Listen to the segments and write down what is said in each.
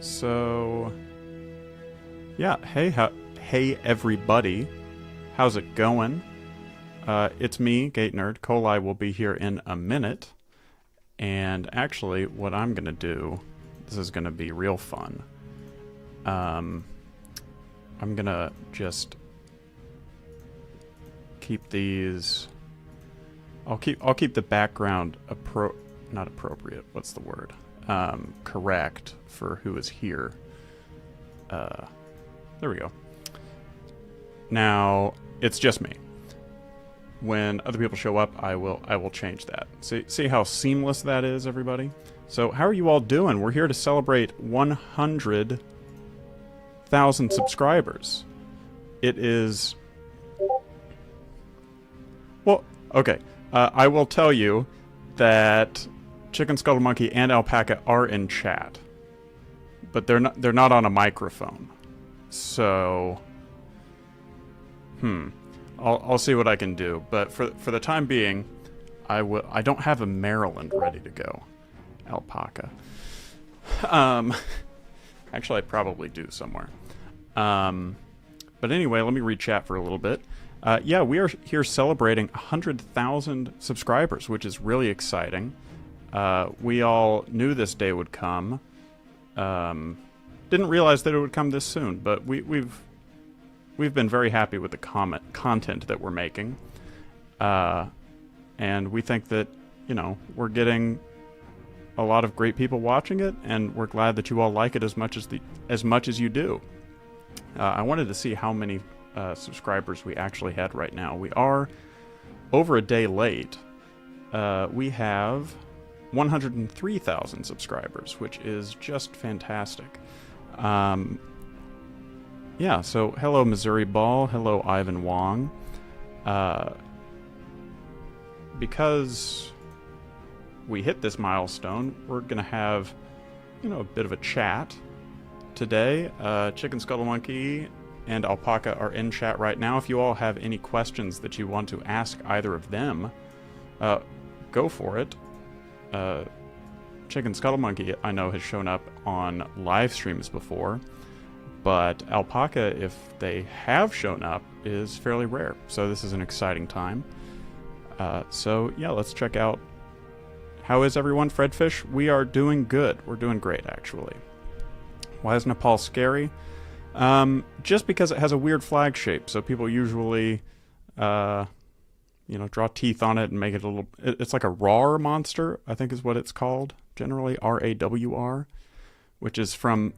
So, yeah, hey everybody, how's it going? It's me, GateNerd. Kolai will be here in a minute, and actually, what I'm gonna do, this is gonna be real fun. I'm gonna just keep these. I'll keep the background not appropriate. What's the word? Correct for who is here. There we go. Now it's just me. When other people show up, I will change that. See how seamless that is, everybody? So how are you all doing? We're here to celebrate 100,000 subscribers. It is... Well, okay. I will tell you that ChickenScuttleMonkey and Alpaca are in chat, but they're not on a microphone. So, I'll see what I can do. But for the time being, I don't have a Maryland ready to go. Alpaca. Actually, I probably do somewhere. But anyway, let me read chat for a little bit. Yeah, we are here celebrating 100,000 subscribers, which is really exciting. We all knew this day would come. Didn't realize that it would come this soon, but we've been very happy with the content that we're making. And we think that, we're getting a lot of great people watching it, and we're glad that you all like it as much as you do. I wanted to see how many subscribers we actually had right now. We are over a day late. We have 103,000 subscribers, which is just fantastic. Yeah, so hello Missouri Ball, hello Ivan Wong. Because we hit this milestone, we're gonna have, a bit of a chat today. ChickenScuttleMonkey and Alpaca are in chat right now. If you all have any questions that you want to ask either of them, go for it. ChickenScuttleMonkey, I know, has shown up on live streams before, but Alpaca, if they have shown up, is fairly rare. So this is an exciting time. So yeah, let's check out. How is everyone? Fredfish, we are doing good. We're doing great, actually. Why is Nepal scary? Just because it has a weird flag shape, so people usually, draw teeth on it and make it a little... It's like a RAR monster, I think is what it's called, generally, RAWR, which is from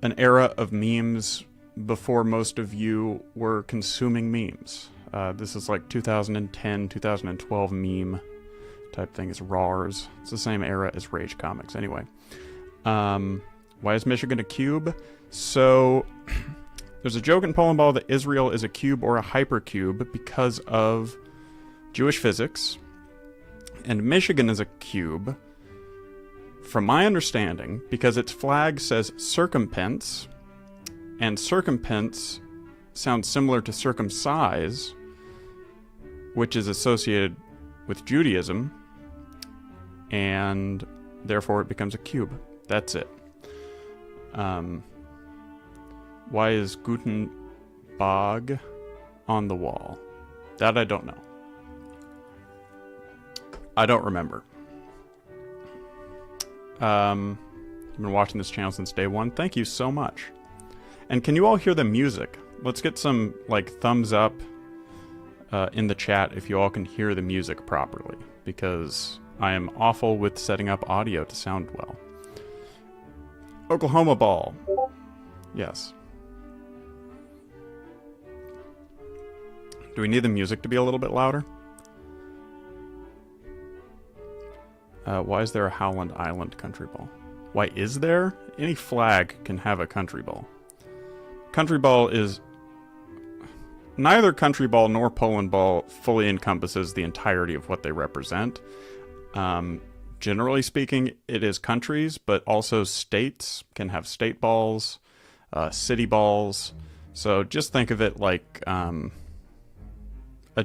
an era of memes before most of you were consuming memes. This is like 2010, 2012 meme type thing. It's RARs. It's the same era as Rage Comics. Anyway, why is Michigan a cube? So, there's a joke in Polandball that Israel is a cube or a hypercube because of Jewish physics, and Michigan is a cube, from my understanding, because its flag says circumpence, and circumpence sounds similar to circumcise, which is associated with Judaism, and therefore it becomes a cube. That's it. Why is Gutenberg on the wall? That I don't know. I don't remember. I've been watching this channel since day one. Thank you so much. And can you all hear the music? Let's get some, thumbs up in the chat if you all can hear the music properly, because I am awful with setting up audio to sound well. Oklahoma Ball. Yes. Do we need the music to be a little bit louder? Why is there a Howland Island country ball? Why is there? Any flag can have a country ball. Country ball is... Neither country ball nor Poland ball fully encompasses the entirety of what they represent. Generally speaking, it is countries, but also states can have state balls, city balls. So just think of it like a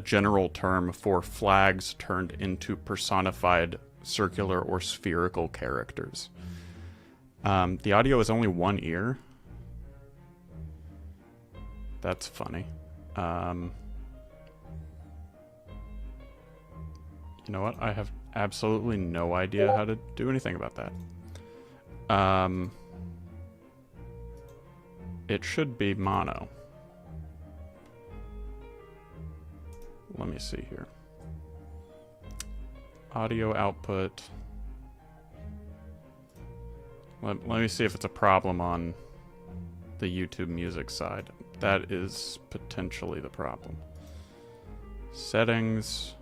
general term for flags turned into personified circular or spherical characters. The audio is only one ear. That's funny. You know what? I have absolutely no idea how to do anything about that. It should be mono. Let me see here. Audio output. Let me see if it's a problem on the YouTube music side. That is potentially the problem. Settings.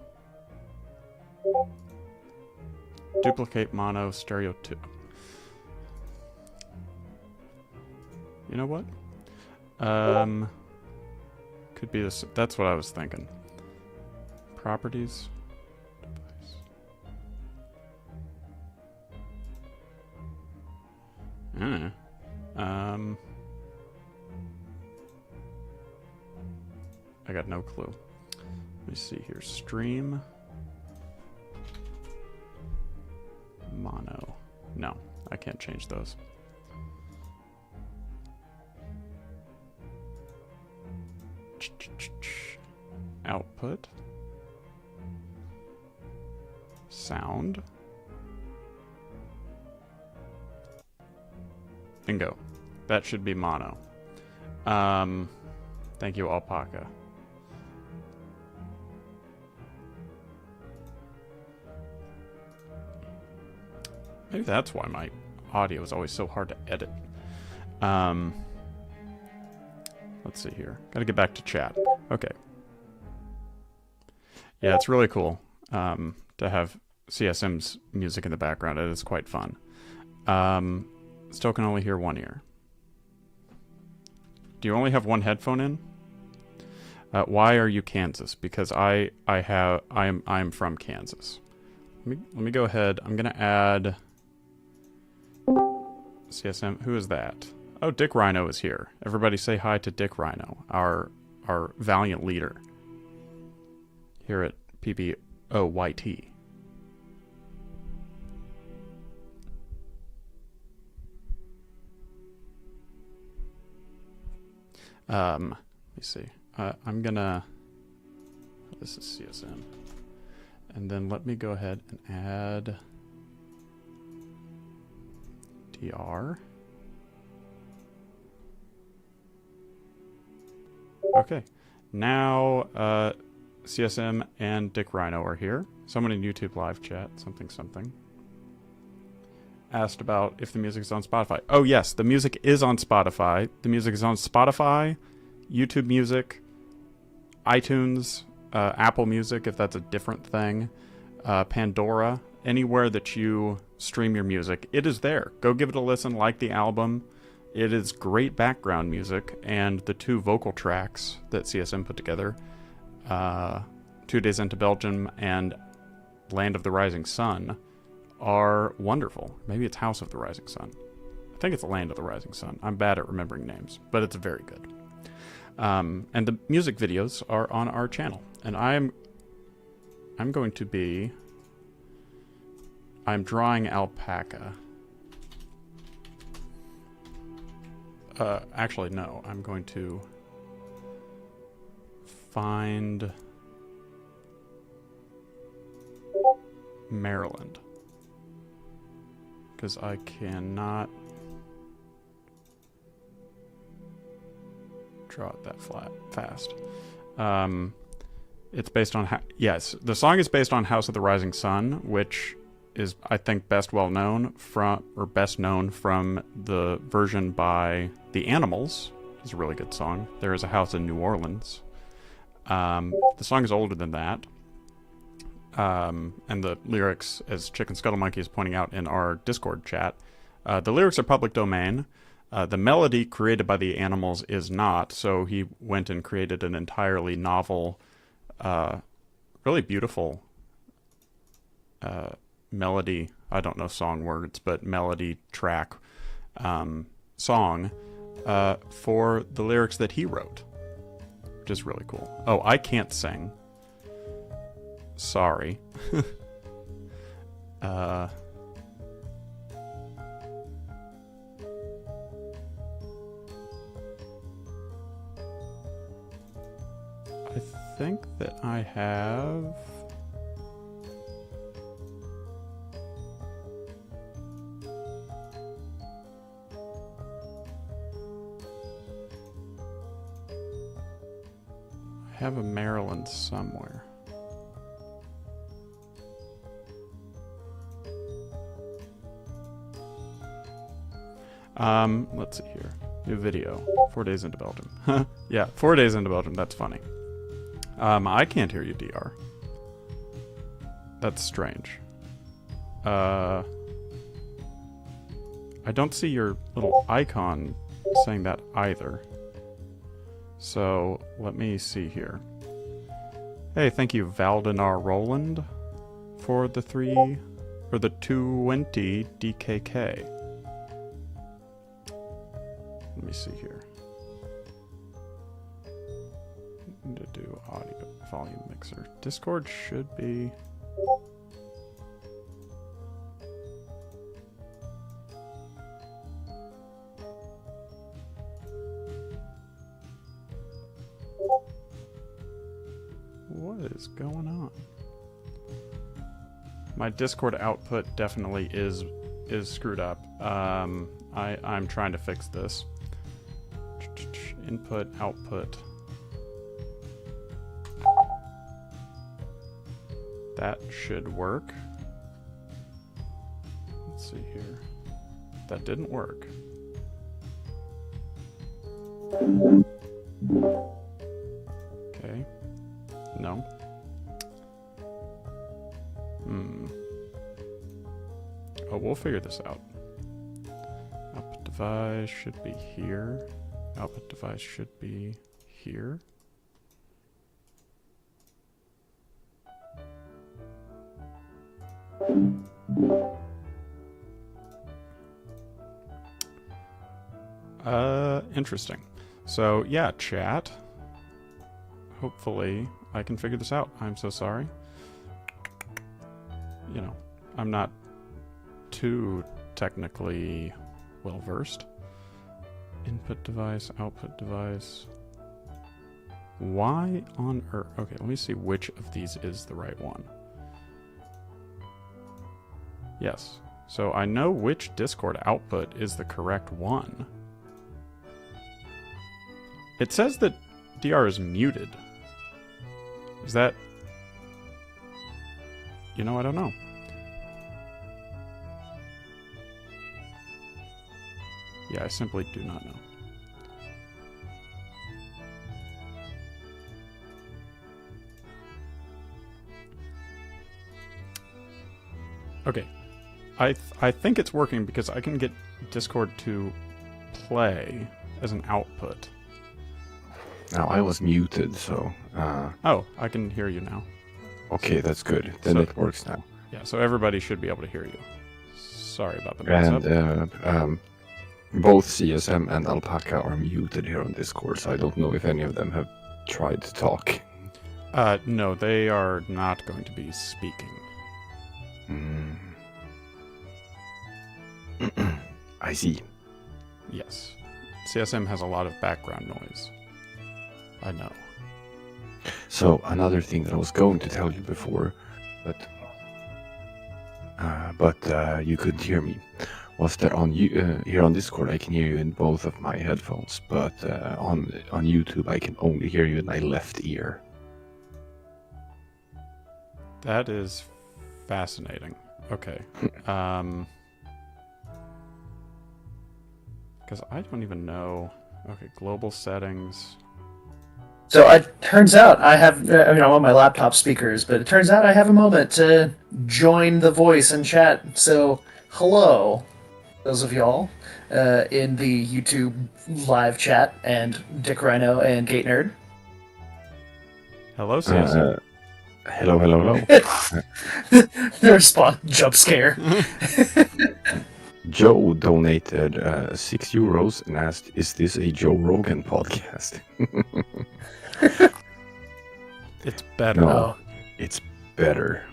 Duplicate mono stereo 2. You know what? Could be this. That's what I was thinking. Properties. Device. I got no clue. Let me see here. Stream. Mono. No, I can't change those. Output. Sound. Bingo. That should be mono. Thank you, Alpaca. Maybe that's why my audio is always so hard to edit. Let's see here. Gotta get back to chat. Okay. Yeah, it's really cool to have CSM's music in the background. It is quite fun. Still can only hear one ear. Do you only have one headphone in? Why are you Kansas? Because I am from Kansas. Let me go ahead. I'm gonna add CSM. Who is that? Oh, Dick Rhino is here. Everybody say hi to Dick Rhino, our valiant leader here at PBO YT. Let me see. I'm gonna. This is CSM, and then let me go ahead and add DR. Okay, now CSM and Dick Rhino are here. Someone in YouTube live chat, something, asked about if the music is on Spotify. Oh yes, the music is on Spotify. The music is on Spotify, YouTube Music, iTunes, Apple Music if that's a different thing, Pandora, anywhere that you stream your music. It is there. Go give it a listen, like the album. It is great background music, and the two vocal tracks that CSM put together, 2 Days into Belgium and Land of the Rising Sun, are wonderful. Maybe it's House of the Rising Sun. I think it's Land of the Rising Sun. I'm bad at remembering names, but it's very good. And the music videos are on our channel, and I'm going to be... I'm drawing alpaca. Actually, no. I'm going to find Maryland, because I cannot draw it that fast. It's based on... yes, the song is based on House of the Rising Sun, which is, I think, best known from the version by The Animals. It's a really good song. There is a House in New Orleans. The song is older than that. And the lyrics, as ChickenScuttleMonkey is pointing out in our Discord chat, the lyrics are public domain. The melody created by The Animals is not, so he went and created an entirely novel, really beautiful melody, I don't know song words, but melody track song for the lyrics that he wrote, which is really cool. Oh, I can't sing. Sorry. I think that I have... I have a Maryland somewhere. Let's see here. New video. 4 days into Belgium. Yeah, 4 days into Belgium. That's funny. I can't hear you, DR. That's strange. I don't see your little icon saying that either. So, let me see here. Hey, thank you, Valdinar Roland, for the 220 DKK. Let me see here. Need to do audio volume mixer. Discord should be... What is going on? My Discord output definitely is screwed up. I'm trying to fix this. Input, output. That should work. Let's see here. That didn't work. Okay. No. Oh, we'll figure this out. Output device should be here. Output device should be here. Interesting. So, yeah, chat. Hopefully, I can figure this out. I'm so sorry. You know, I'm not too technically well-versed. Input device, output device. Why on earth? Okay, let me see which of these is the right one. Yes. So I know which Discord output is the correct one. It says that DR is muted. Is that... You know, I don't know. Yeah, I simply do not know. Okay. I think it's working because I can get Discord to play as an output. Now, I was muted, so... Oh, I can hear you now. Okay, that's good. Then it works now. Yeah, so everybody should be able to hear you. Sorry about the mess And both CSM and Alpaca are muted here on Discord, so I don't know if any of them have tried to talk. No, they are not going to be speaking. I see. Yes. CSM has a lot of background noise. I know. So, another thing that I was going to tell you before, but you couldn't hear me, was that on here on Discord I can hear you in both of my headphones, but on YouTube I can only hear you in my left ear. That is fascinating. Okay. Because I don't even know. Okay, global settings. So it turns out I have, I'm on my laptop speakers, but it turns out I have a moment to join the voice and chat. So, hello, those of y'all in the YouTube live chat, and Dick Rhino and GateNerd. Hello, CSM. Hello. The response, jump scare. Joe donated €6 and asked, "Is this a Joe Rogan podcast?" It's better. No, it's better.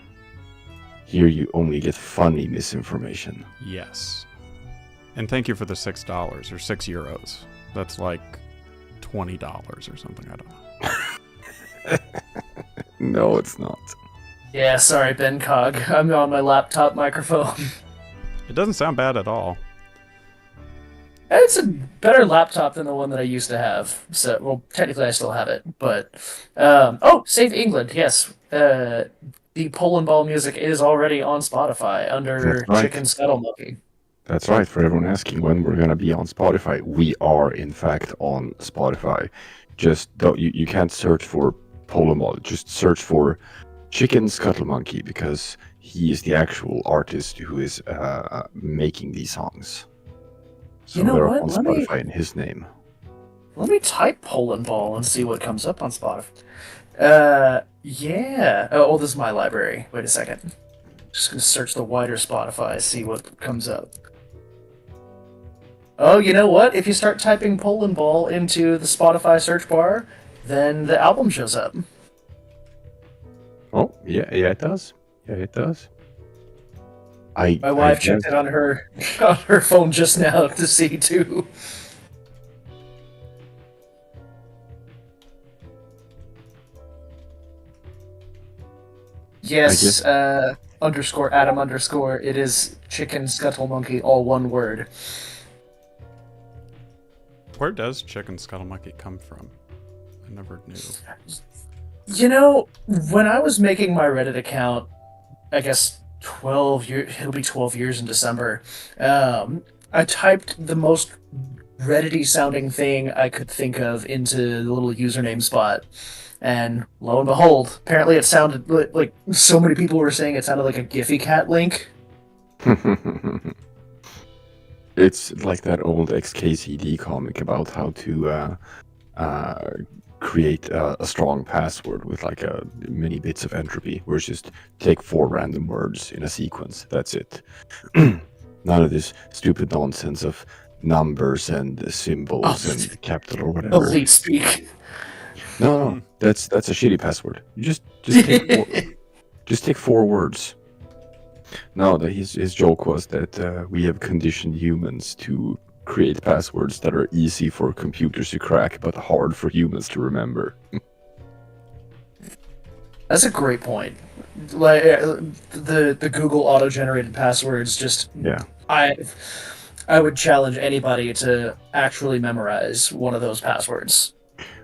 Here you only get funny misinformation. Yes. And thank you for the $6 or €6. That's like $20 or something. I don't know. No, it's not. Yeah, sorry, Ben Cog. I'm on my laptop microphone. It doesn't sound bad at all. It's a better laptop than the one that I used to have. So, well, technically I still have it, but Save England. Yes, the Polandball music is already on Spotify under That's right. ChickenScuttleMonkey. That's right. For everyone asking when we're gonna be on Spotify, we are in fact on Spotify. Just don't you can't search for Polandball. Just search for ChickenScuttleMonkey because he is the actual artist who is making these songs. So You know they're what? on Spotify in his name. Let me type Polandball and see what comes up on Spotify. Yeah. Oh, this is my library. Wait a second. Just gonna search the wider Spotify, see what comes up. Oh, you know what? If you start typing Polandball into the Spotify search bar, then the album shows up. Oh, yeah, it does. Yeah, it does. My wife checked it on her phone just now to see too. Yes, underscore Adam underscore. It is ChickenScuttleMonkey, all one word. Where does ChickenScuttleMonkey come from? I never knew. You know, when I was making my Reddit account, I guess 12 years, it'll be 12 years in December, I typed the most Reddit-y sounding thing I could think of into the little username spot. And lo and behold, apparently it sounded like so many people were saying it sounded like a Giphy cat link. It's like that old XKCD comic about how to create a strong password with like many bits of entropy, where it's just take 4 random words in a sequence. That's it. None of this stupid nonsense of numbers and symbols and capital or whatever. Elite speak. No, that's a shitty password. You just take 4 words. No, his joke was that we have conditioned humans to create passwords that are easy for computers to crack, but hard for humans to remember. That's a great point. Like the Google auto-generated passwords, just Yeah. I would challenge anybody to actually memorize one of those passwords.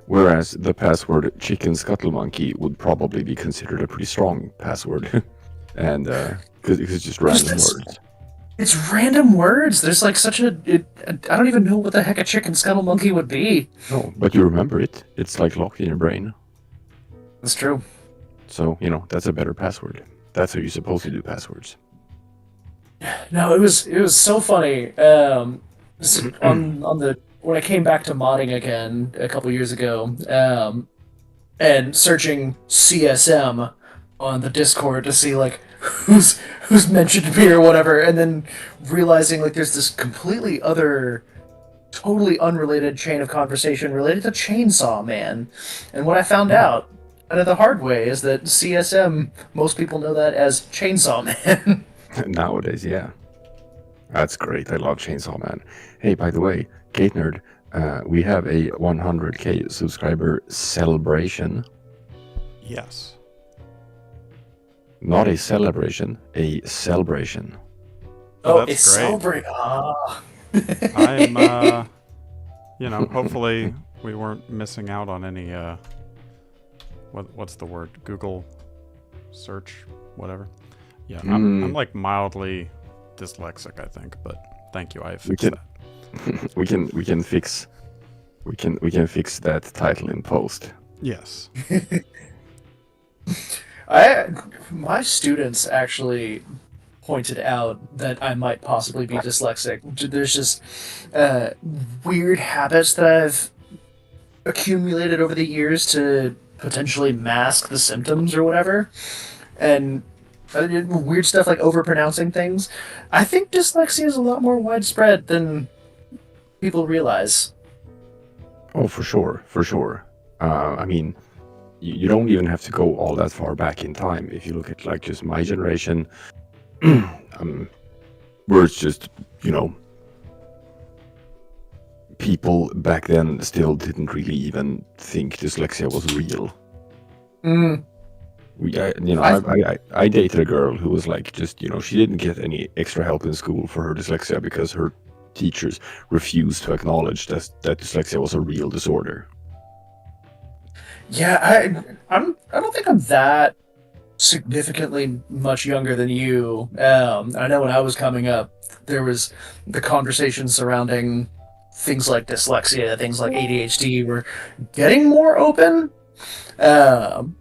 Whereas the password ChickenScuttleMonkey would probably be considered a pretty strong password, and because it's just random words. It's random words. There's like such a. I don't even know what the heck a ChickenScuttleMonkey would be. No, but you remember it. It's like locked in your brain. That's true. So that's a better password. That's how you're supposed to do passwords. No, it was so funny. When I came back to modding again a couple years ago, and searching CSM on the Discord to see like who's mentioned me or whatever, and then realizing like there's this completely other, totally unrelated chain of conversation related to Chainsaw Man, and what I found out the hard way is that CSM, most people know that as Chainsaw Man. Nowadays, yeah. That's great. I love Chainsaw Man. Hey, by the way, GateNerd, we have a 100k subscriber celebration. Yes. Not a celebration, a celebration. Oh, that's it's great. celebrate. I'm, hopefully we weren't missing out on any, what's the word? Google search, whatever. Yeah, I'm like mildly dyslexic, I think, but thank you. I fixed that. we can fix that title in post. Yes. My students actually pointed out that I might possibly be dyslexic. There's just weird habits that I've accumulated over the years to potentially mask the symptoms or whatever, and weird stuff like overpronouncing things. I think dyslexia is a lot more widespread than people realize. Oh, for sure. I mean, you don't even have to go all that far back in time. If you look at like just my generation, where it's just, people back then still didn't really even think dyslexia was real. Mm. I dated a girl who was like, just, she didn't get any extra help in school for her dyslexia because her teachers refused to acknowledge that dyslexia was a real disorder. Yeah, I don't think I'm that significantly much younger than you. I know when I was coming up, there was the conversation surrounding things like dyslexia, things like ADHD were getting more open. Um,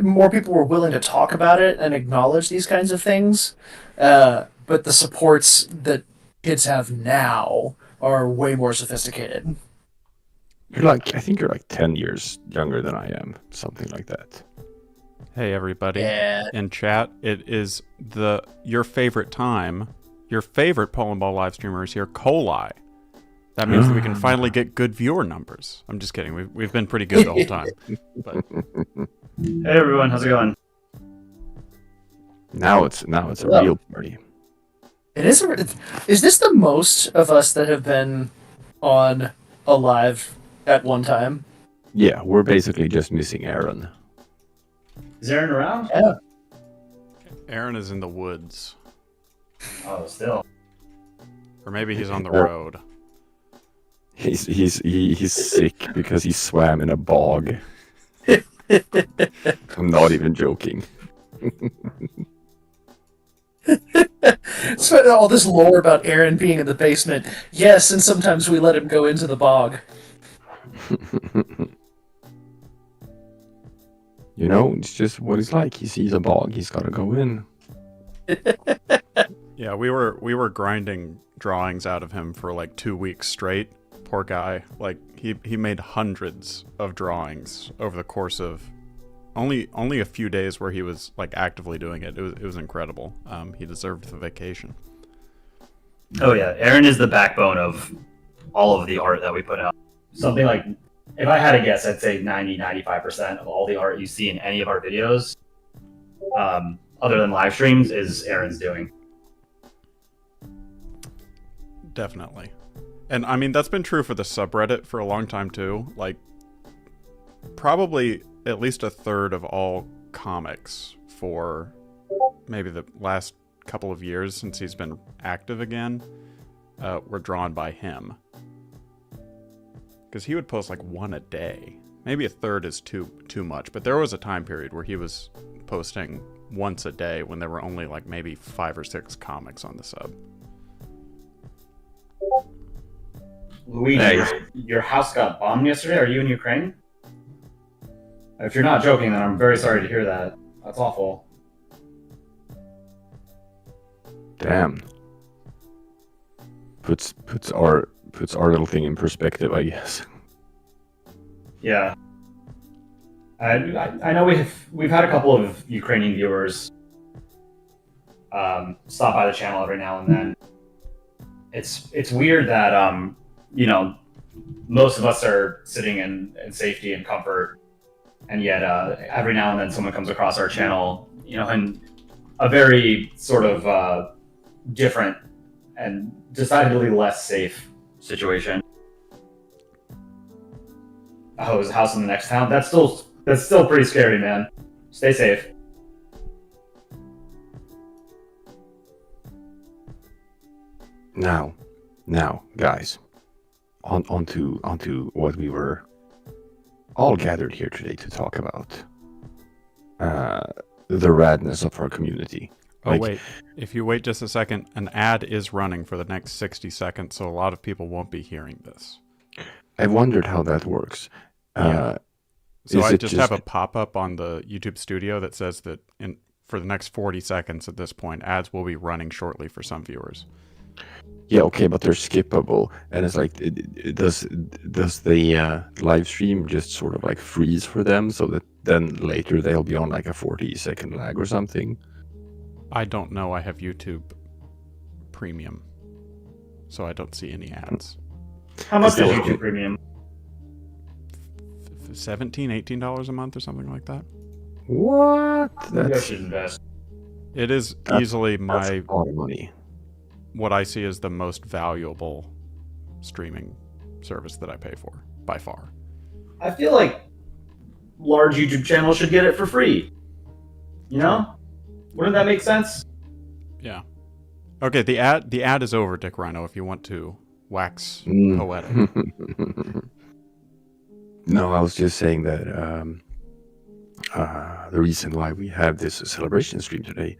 more people were willing to talk about it and acknowledge these kinds of things. But the supports that kids have now are way more sophisticated. I think you're like 10 years younger than I am, something like that. Hey everybody Yeah. in chat, it is your favorite time. Your favorite Polandball live streamer is here, Coli. That means that we can finally get good viewer numbers. I'm just kidding. We've been pretty good the whole time. But hey everyone, how's it going? Now it's a real party. It is. Is this the most of us that have been on a live at one time? Yeah, we're basically just missing Aaron. Is Aaron around? Yeah. Aaron is in the woods. Oh, still. Or maybe he's on the road. He's sick because he swam in a bog. I'm not even joking. So all this lore about Aaron being in the basement. Yes, and sometimes we let him go into the bog. It's just what he's like. He sees a bog, he's got to go in. Yeah, we were grinding drawings out of him for like 2 weeks straight. Poor guy. Like he made hundreds of drawings over the course of only a few days where he was like actively doing it. It was incredible. He deserved the vacation. Oh yeah, Aaron is the backbone of all of the art that we put out. Something like, if I had to guess, I'd say 90-95% of all the art you see in any of our videos, other than live streams, is Aaron's doing. Definitely. And I mean, that's been true for the subreddit for a long time too. Like, probably at least a third of all comics for maybe the last couple of years since he's been active again were drawn by him. Because he would post like one a day. Maybe a third is too much, but there was a time period where he was posting once a day when there were only like maybe 5 or 6 comics on the sub. Luigi, your house got bombed yesterday. Are you in Ukraine? If you're not joking, then I'm very sorry to hear that. That's awful. Damn. Puts our little thing in perspective, I guess. Yeah. I know we've had a couple of Ukrainian viewers stop by the channel every now and then. It's weird that most of us are sitting in safety and comfort, and yet every now and then someone comes across our channel, in a very sort of different and decidedly less safe situation. Oh, his house in the next town? That's still pretty scary, man. Stay safe. Now, guys, onto what we were all gathered here today to talk about. The radness of our community. Oh, wait. If you wait just a second, an ad is running for the next 60 seconds, so a lot of people won't be hearing this. I wondered how that works. Yeah. So I just have a pop-up on the YouTube studio that says that for the next 40 seconds at this point, ads will be running shortly for some viewers. Yeah, okay, but they're skippable, and it's like, does the live stream just sort of like freeze for them, so that then later they'll be on like a 40-second lag or something? I don't know. I have YouTube Premium, so I don't see any ads. How much is YouTube Premium? $17, $18 a month or something like that. What? Maybe I should invest. It is easily that's a lot of money. What I see as the most valuable streaming service that I pay for, by far. I feel like large YouTube channels should get it for free. You know? Wouldn't that make sense? Yeah. Okay, the ad is over, Dick Rhino, if you want to wax poetic. No, I was just saying that the reason why we have this celebration stream today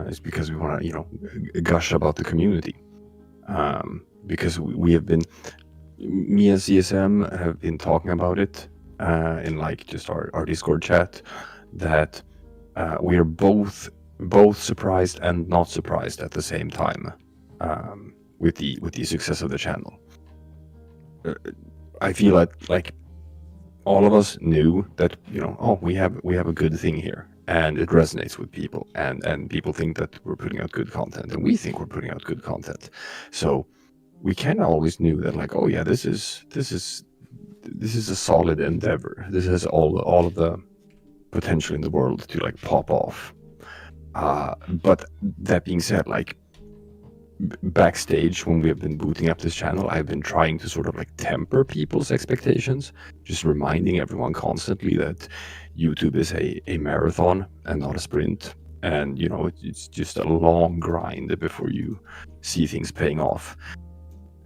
is because we want to, gush about the community. Because we have been, me and CSM have been talking about it in like just our Discord chat, that we are both surprised and not surprised at the same time with the success of the channel. I feel like all of us knew that we have a good thing here, and it resonates with people, and people think that we're putting out good content, and we think we're putting out good content. So we kind of always knew that, like, oh yeah, this is a solid endeavor. This has all of the potential in the world to like pop off. But that being said, like backstage when we have been booting up this channel, I've been trying to sort of like temper people's expectations, just reminding everyone constantly that YouTube is a marathon and not a sprint, and it's just a long grind before you see things paying off.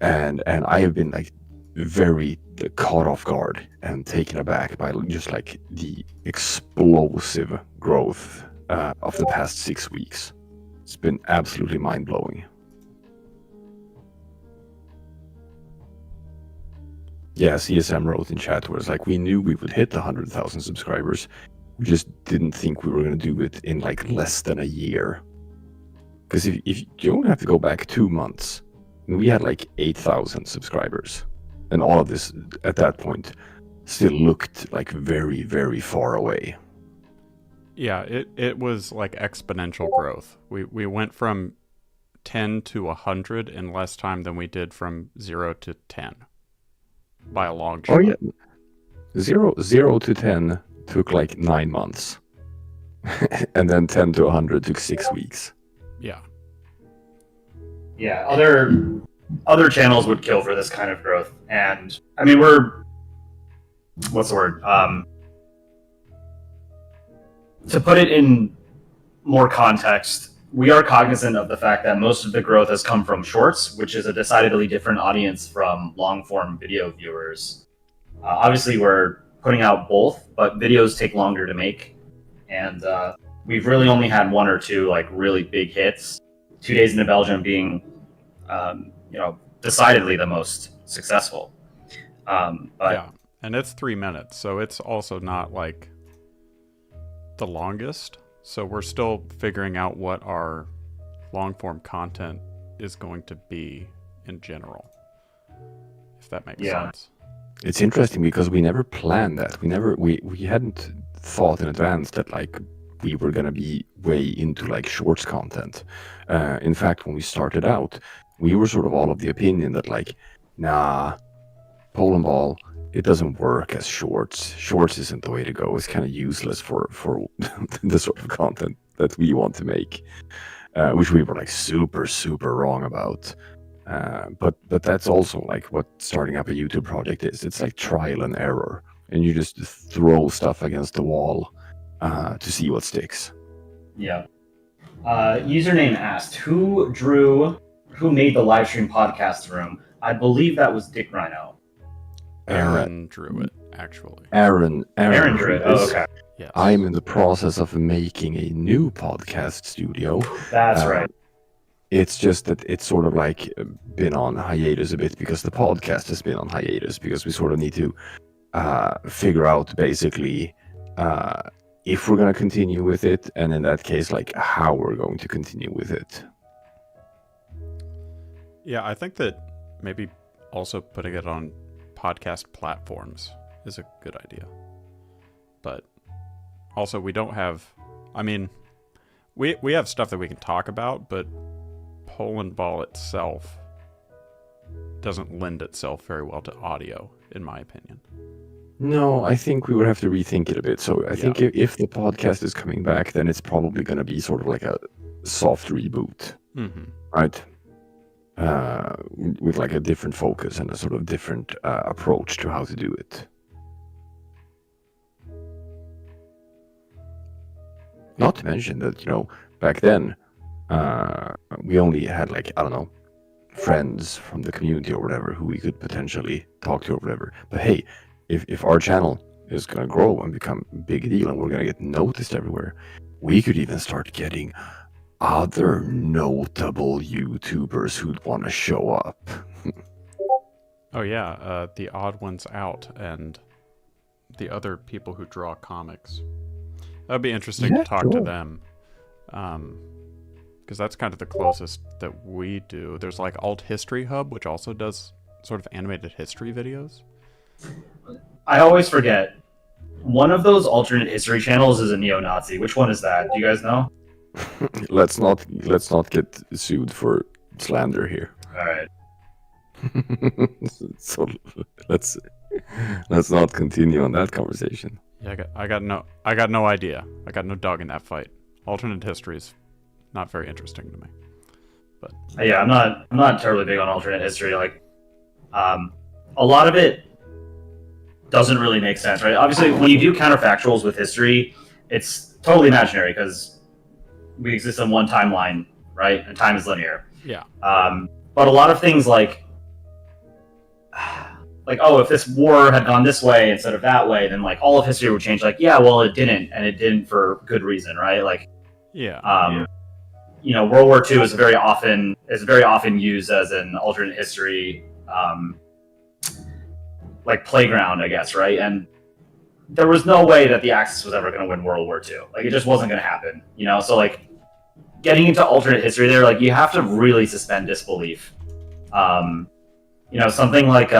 And I have been like very caught off guard and taken aback by just like the explosive growth of the past 6 weeks. It's been absolutely mind-blowing. Yeah, CSM wrote in chat where it's like, we knew we would hit 100,000 subscribers. We just didn't think we were going to do it in like less than a year. Because if you only have to go back 2 months, we had like 8,000 subscribers. And all of this, at that point, still looked like very, very far away. Yeah, it was like exponential growth. We went from 10 to 100 in less time than we did from 0 to 10. By a long shot. Oh yeah, 0 to 10 took like 9 months, and then 10 to 100 took 6 weeks. Yeah. Yeah, other channels would kill for this kind of growth, and I mean what's the word? To put it in more context, we are cognizant of the fact that most of the growth has come from shorts, which is a decidedly different audience from long-form video viewers. Obviously, we're putting out both, but videos take longer to make, and we've really only had 1 or 2 like really big hits. 2 Days in Belgium being, decidedly the most successful. But yeah, and it's 3 minutes, so it's also not like the longest. So we're still figuring out what our long-form content is going to be in general, if that makes sense. It's interesting because we never planned that. We hadn't thought in advance that like we were gonna be way into like shorts content. In fact, when we started out, we were sort of all of the opinion that like, nah, Polandball, it doesn't work as shorts. Shorts isn't the way to go. It's kind of useless for the sort of content that we want to make, which we were like super, super wrong about. But that's also like what starting up a YouTube project is. It's like trial and error, and you just throw stuff against the wall to see what sticks. Yeah. Username asked, who made the live stream podcast room? I believe that was Dick Rhino. Aaron drew it, actually. Aaron drew it. Oh, okay. Yes. I'm in the process of making a new podcast studio. That's right. It's just that it's sort of like been on hiatus a bit because the podcast has been on hiatus, because we sort of need to figure out basically if we're going to continue with it, and in that case, like how we're going to continue with it. Yeah, I think that maybe also putting it on podcast platforms is a good idea. But also we don't have, I mean, we have stuff that we can talk about, but Polandball itself doesn't lend itself very well to audio, in my opinion. No, I think we would have to rethink it a bit. So I think if the podcast is coming back, then it's probably going to be sort of like a soft reboot, right? With like a different focus and a sort of different approach to how to do it. Not to mention that, back then, we only had like, I don't know, friends from the community or whatever who we could potentially talk to or whatever. But hey, if our channel is gonna grow and become a big deal and we're gonna get noticed everywhere, we could even start getting other notable YouTubers who'd want to show up. Oh yeah, the odd ones out and the other people who draw comics. That'd be interesting to talk to them, because that's kind of the closest that we do. There's like Alt History Hub, which also does sort of animated history videos. I always forget. One of those alternate history channels is a neo-Nazi. Which one is that? Do you guys know? Let's not get sued for slander here. All right. So let's not continue on that conversation. Yeah, I got no idea. I got no dog in that fight. Alternate history is not very interesting to me. But yeah, I'm not terribly big on alternate history. Like, a lot of it doesn't really make sense, right? Obviously, when you do counterfactuals with history, it's totally imaginary because we exist in one timeline, right? And time is linear. yeah, But a lot of things like, oh, if this war had gone this way instead of that way, then like all of history would change. Like, yeah, well, it didn't, and it didn't for good reason, right? Like, World War II is very often used as an alternate history, like playground, I guess, right? And there was no way that the Axis was ever going to win World War II. Like, it just wasn't going to happen, So like, getting into alternate history there, like, you have to really suspend disbelief. Something like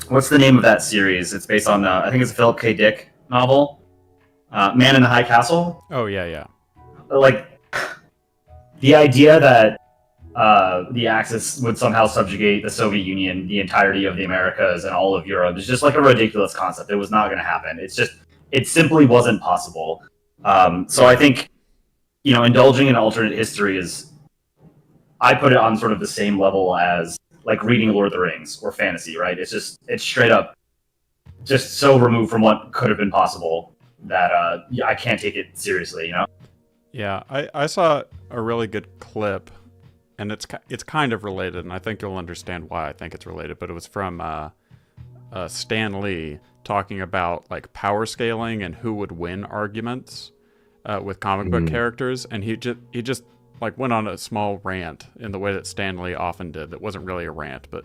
what's the name of that series? It's based on I think it's a Philip K. Dick novel, Man in the High Castle. Oh yeah. Like, the idea that the Axis would somehow subjugate the Soviet Union, the entirety of the Americas, and all of Europe is just like a ridiculous concept. It was not going to happen. It simply wasn't possible. So I think, indulging in alternate history I put it on sort of the same level as like reading Lord of the Rings or fantasy, right? It's straight up just so removed from what could have been possible that I can't take it seriously, Yeah, I saw a really good clip, and it's kind of related, and I think you'll understand why I think it's related. But it was from Stan Lee talking about like power scaling and who would win arguments with comic book characters, and he just like went on a small rant in the way that Stan Lee often did. That wasn't really a rant, but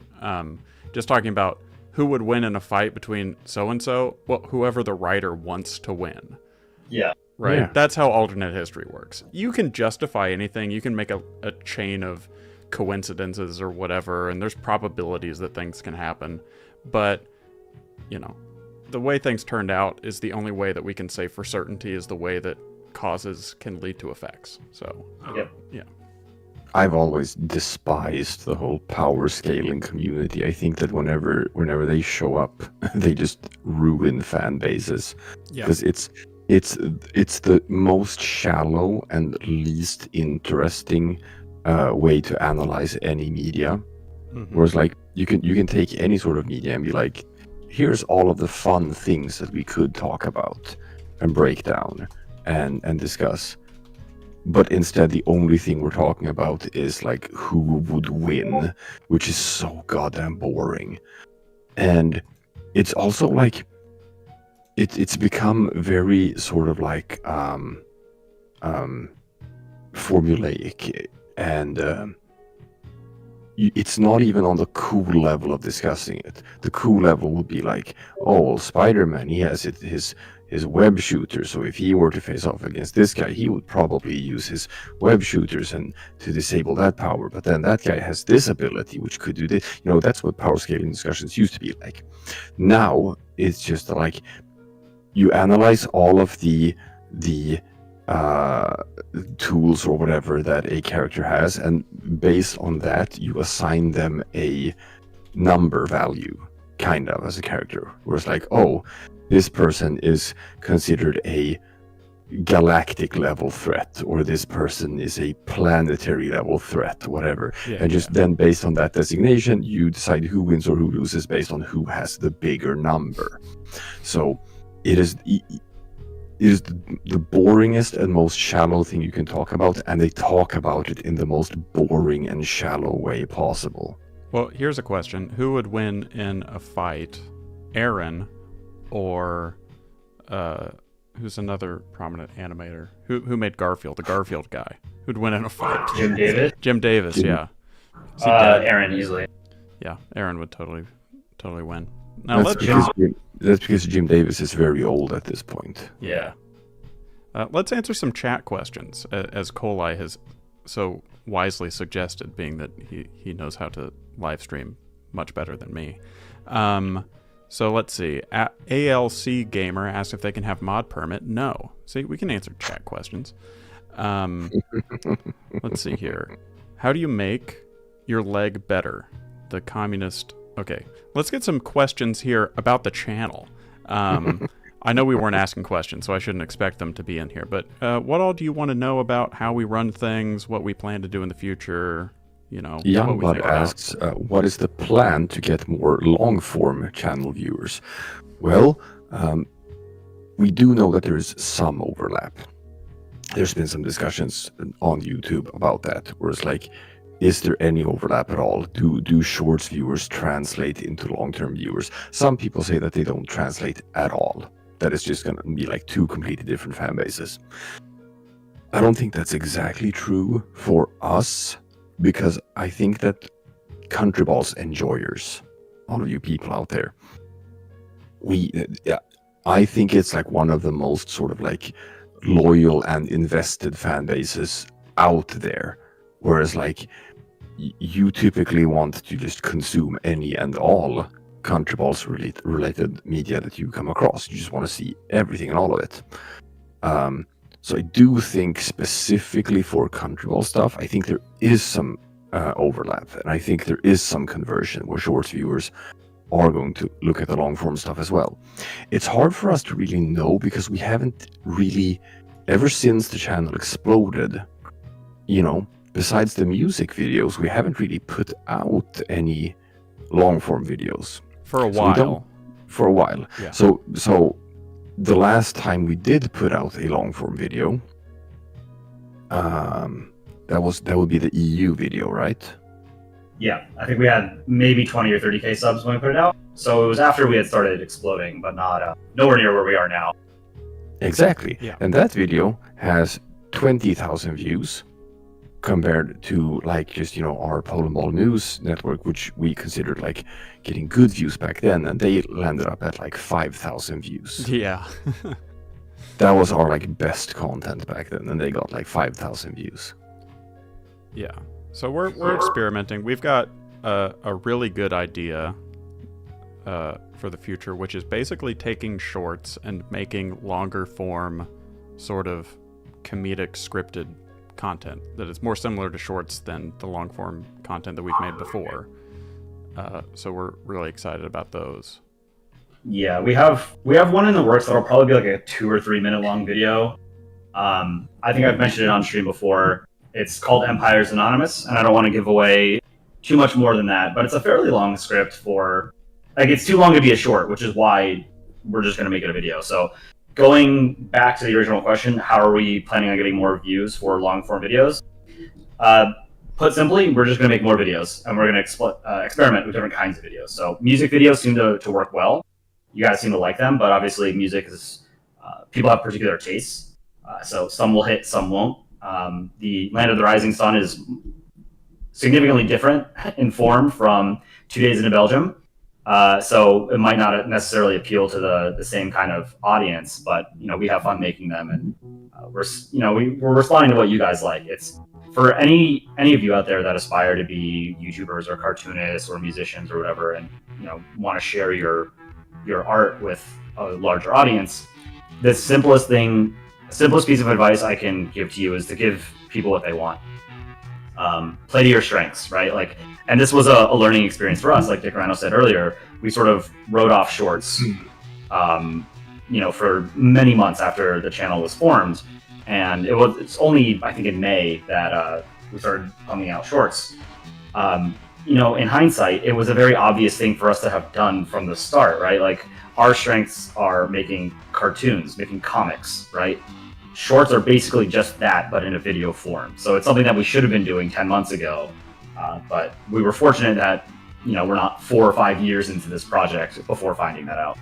just talking about who would win in a fight between so and so. Well, whoever the writer wants to win. Yeah. Right? Yeah. That's how alternate history works. You can justify anything. You can make a chain of coincidences or whatever, and there's probabilities that things can happen. But, the way things turned out is the only way that we can say for certainty is the way that causes can lead to effects. So, yeah. I've always despised the whole power scaling community. I think that whenever they show up, they just ruin fan bases. Yeah. Because it's the most shallow and least interesting way to analyze any media. Mm-hmm. Whereas like you can take any sort of media and be like, here's all of the fun things that we could talk about and break down and discuss. But instead, the only thing we're talking about is like who would win, which is so goddamn boring. And it's also like it's become very sort of like formulaic, and it's not even on the cool level of discussing it. The cool level would be like, oh, well, Spider-Man, he has his web shooter, so if he were to face off against this guy, he would probably use his web shooters and to disable that power, but then that guy has this ability which could do this. That's what power scaling discussions used to be like. Now it's just like you analyze all of the tools or whatever that a character has, and based on that you assign them a number value, kind of, as a character, where it's like, oh, this person is considered a galactic level threat, or this person is a planetary level threat, whatever. And just then based on that designation you decide who wins or who loses based on who has the bigger number. So it is is the boringest and most shallow thing you can talk about, and they talk about it in the most boring and shallow way possible. Well, here's a question. Who would win in a fight? Aaron or who's another prominent animator? Who made Garfield? The Garfield guy. Who'd win in a fight? Jim Davis? Jim Davis, yeah. Aaron easily. Yeah, Aaron would totally win. Now That's because Jim Davis is very old at this point. Yeah. Let's answer some chat questions, as Kolai has so wisely suggested, being that he knows how to live stream much better than me. So let's see. ALC Gamer asked if they can have mod permit. No. See, we can answer chat questions. Let's see here. How do you make your leg better? The communist... Okay, let's get some questions here about the channel. I know we weren't asking questions, so I shouldn't expect them to be in here. But what all do you want to know about how we run things, what we plan to do in the future? You know, Youngblood asks, what is the plan to get more long-form channel viewers? Well, we do know that there is some overlap. There's been some discussions on YouTube about that, where it's like, is there any overlap at all? Do shorts viewers translate into long-term viewers? Some people say that they don't translate at all. That it's just going to be like two completely different fan bases. I don't think that's exactly true for us, because I think that Country Ball's enjoyers, all of you people out there, I think it's like one of the most sort of like loyal and invested fan bases out there. Whereas like you typically want to just consume any and all Country Balls related media that you come across. You just want to see everything and all of it. So I do think specifically for Country Ball stuff, I think there is some overlap, and I think there is some conversion where shorts viewers are going to look at the long form stuff as well. It's hard for us to really know because we haven't really, ever since the channel exploded, you know, besides the music videos, we haven't really put out any long form videos. For a while. For a while. Yeah. So the last time we did put out a long form video, that would be the EU video, right? Yeah, I think we had maybe 20 or 30k subs when we put it out. So it was after we had started exploding, but not nowhere near where we are now. Exactly. Yeah. And that video has 20,000 views compared to like just, you know, our Polandball news network, which we considered like getting good views back then, and they landed up at like 5,000 views. Yeah. That was our like best content back then, and they got like 5,000 views. Yeah. So we're experimenting. We've got a really good idea for the future, which is basically taking shorts and making longer form sort of comedic scripted content that is more similar to shorts than the long form content that we've made before. So we're really excited about those. Yeah, we have one in the works that'll probably be like a 2 or 3 minute long video. I think I've mentioned it on stream before. It's called Empires Anonymous, and I don't want to give away too much more than that, but it's a fairly long script for, like, it's too long to be a short, which is why we're just going to make it a video. So going back to the original question, how are we planning on getting more views for long form videos? Put simply, we're just going to make more videos, and we're going to experiment with different kinds of videos. So music videos seem to work well. You guys seem to like them, but obviously music is, people have particular tastes. So some will hit, some won't. The Land of the Rising Sun is significantly different in form from 2 Days in Belgium. So it might not necessarily appeal to the same kind of audience, but, you know, we have fun making them, and we're responding to what you guys like. It's for any of you out there that aspire to be YouTubers or cartoonists or musicians or whatever, and, you know, want to share your art with a larger audience. The simplest piece of advice I can give to you is to give people what they want. Play to your strengths, right? Like, and this was a learning experience for us. Like Dick Rhino said earlier, we sort of wrote off shorts, for many months after the channel was formed. And it's only, I think, in May that we started pumping out shorts. in hindsight, it was a very obvious thing for us to have done from the start, right? Like, our strengths are making cartoons, making comics, right? Shorts are basically just that, but in a video form. So it's something that we should have been doing 10 months ago. But we were fortunate that, we're not 4 or 5 years into this project before finding that out.